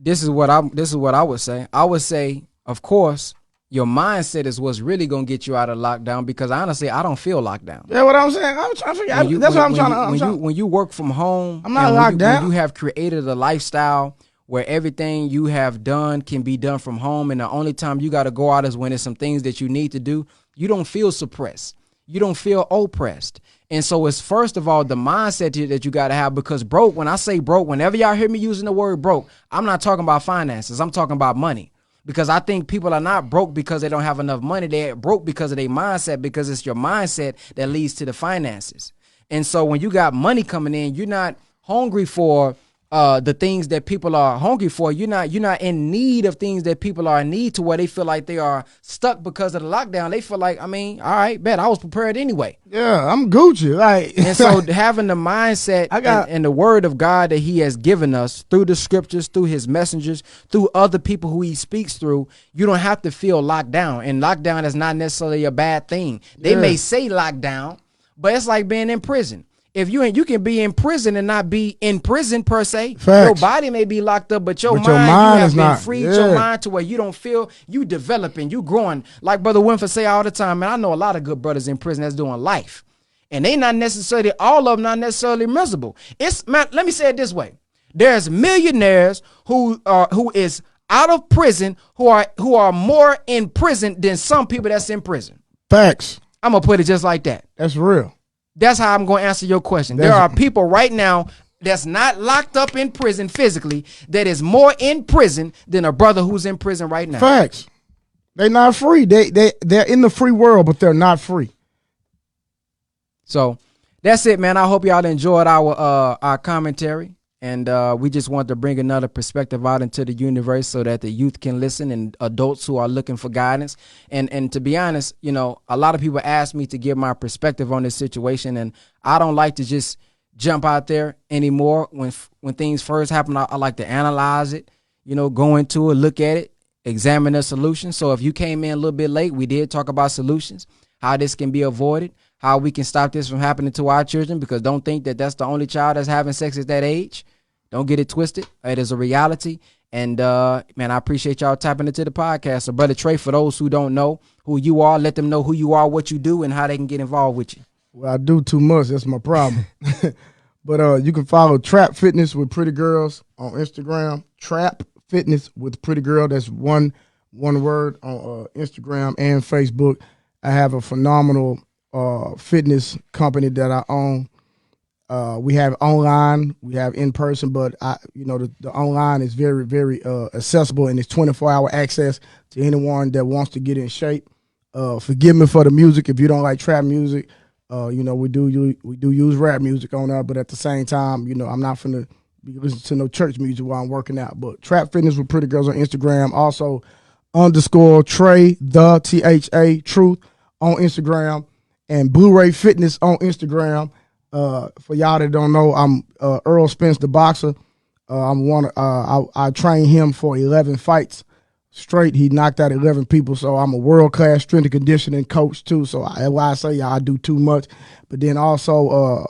Speaker 1: this is what I would say. I would say, of course, your mindset is what's really gonna get you out of lockdown. Because honestly, I don't feel locked down.
Speaker 2: Yeah, what I'm saying. I'm trying to figure out. That's what I'm trying to.
Speaker 1: When you work from home,
Speaker 2: I'm not locked down.
Speaker 1: When you have created a lifestyle where everything you have done can be done from home, and the only time you got to go out is when there's some things that you need to do, you don't feel suppressed. You don't feel oppressed. And so it's first of all the mindset that you got to have, because broke, when I say broke, whenever y'all hear me using the word broke, I'm not talking about finances. I'm talking about money. Because I think people are not broke because they don't have enough money. They're broke because of their mindset, because it's your mindset that leads to the finances. And so when you got money coming in, you're not hungry for the things that people are hungry for. You're not in need of things that people are in need, to where they feel like they are stuck because of the lockdown. They feel like, I mean, all right, bet I was prepared anyway.
Speaker 2: Yeah, I'm Gucci. Like,
Speaker 1: and so having the mindset and the word of God that he has given us through the scriptures, through his messengers, through other people who he speaks through, you don't have to feel locked down. And lockdown is not necessarily a bad thing. They may say lockdown, but it's like being in prison. If you can be in prison and not be in prison per se.
Speaker 2: Facts.
Speaker 1: Your body may be locked up, but your mind you have been freed your mind to where you don't feel you developing, you growing. Like Brother Winford say all the time, man, I know a lot of good brothers in prison that's doing life. And they not necessarily, all of them not necessarily miserable. It's, man, let me say it this way. There's millionaires who is out of prison who are more in prison than some people that's in prison.
Speaker 2: Facts.
Speaker 1: I'm gonna put it just like that.
Speaker 2: That's real. That's
Speaker 1: how I'm going to answer your question. There are people right now that's not locked up in prison physically that is more in prison than a brother who's in prison right now.
Speaker 2: Facts. They're not free. They're in the free world, but they're not free.
Speaker 1: So that's it, man. I hope y'all enjoyed our commentary. And we just want to bring another perspective out into the universe so that the youth can listen, and adults who are looking for guidance. And to be honest, you know, a lot of people ask me to give my perspective on this situation, and I don't like to just jump out there anymore. When things first happen, I like to analyze it, you know, go into it, look at it, examine the solution. So if you came in a little bit late, we did talk about solutions, how this can be avoided, how we can stop this from happening to our children, because don't think that that's the only child that's having sex at that age. Don't get it twisted. It is a reality. And, man, I appreciate y'all tapping into the podcast. So, Brother Trey, for those who don't know who you are, let them know who you are, what you do, and how they can get involved with you.
Speaker 2: Well, I do too much. That's my problem. But you can follow Trap Fitness with Pretty Girls on Instagram. Trap Fitness with Pretty Girl. That's one word on Instagram and Facebook. I have a phenomenal fitness company that I own. We have online, we have in person, but the online is very, very accessible, and it's 24-hour access to anyone that wants to get in shape. Forgive me for the music if you don't like trap music. We do use rap music on there, but at the same time, I'm not finna be listening to no church music while I'm working out. But Trap Fitness with Pretty Girls on Instagram, also _Trey the THA Truth on Instagram, and Blu-ray Fitness on Instagram. For y'all that don't know, I'm Earl Spence, the boxer. I trained him for 11 fights straight. He knocked out 11 people, so I'm a world-class strength and conditioning coach too. So that's why I say y'all, I do too much. But then also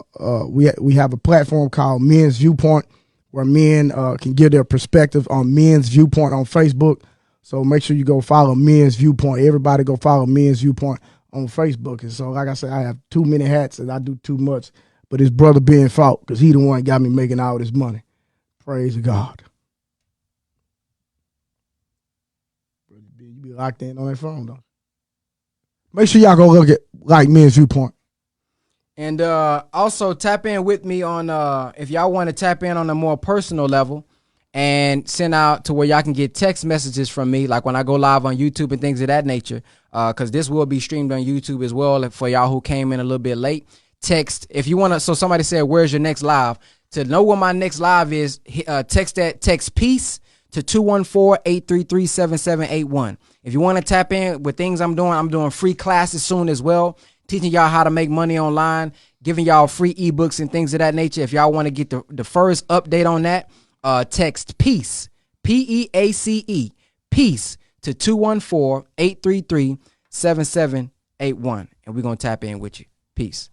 Speaker 2: we have a platform called Men's Viewpoint, where men can give their perspective on Men's Viewpoint on Facebook. So make sure you go follow Men's Viewpoint. Everybody go follow Men's Viewpoint on Facebook. And so, like I said, I have too many hats and I do too much. But his brother being fault, because he the one got me making all this money. Praise God. You be locked in on that phone, though. Make sure y'all go look at Men's Viewpoint.
Speaker 1: And also tap in with me on, if y'all want to tap in on a more personal level and send out to where y'all can get text messages from me, like when I go live on YouTube and things of that nature, because this will be streamed on YouTube as well for y'all who came in a little bit late. Text if you want to. So somebody said, where's your next live? To know when my next live is, text peace to 214-833-7781. If you want to tap in with things I'm doing free classes soon as well, teaching y'all how to make money online, giving y'all free ebooks and things of that nature. If y'all want to get the first update on that, text peace, PEACE, peace to 214-833-7781. And we're going to tap in with you. Peace.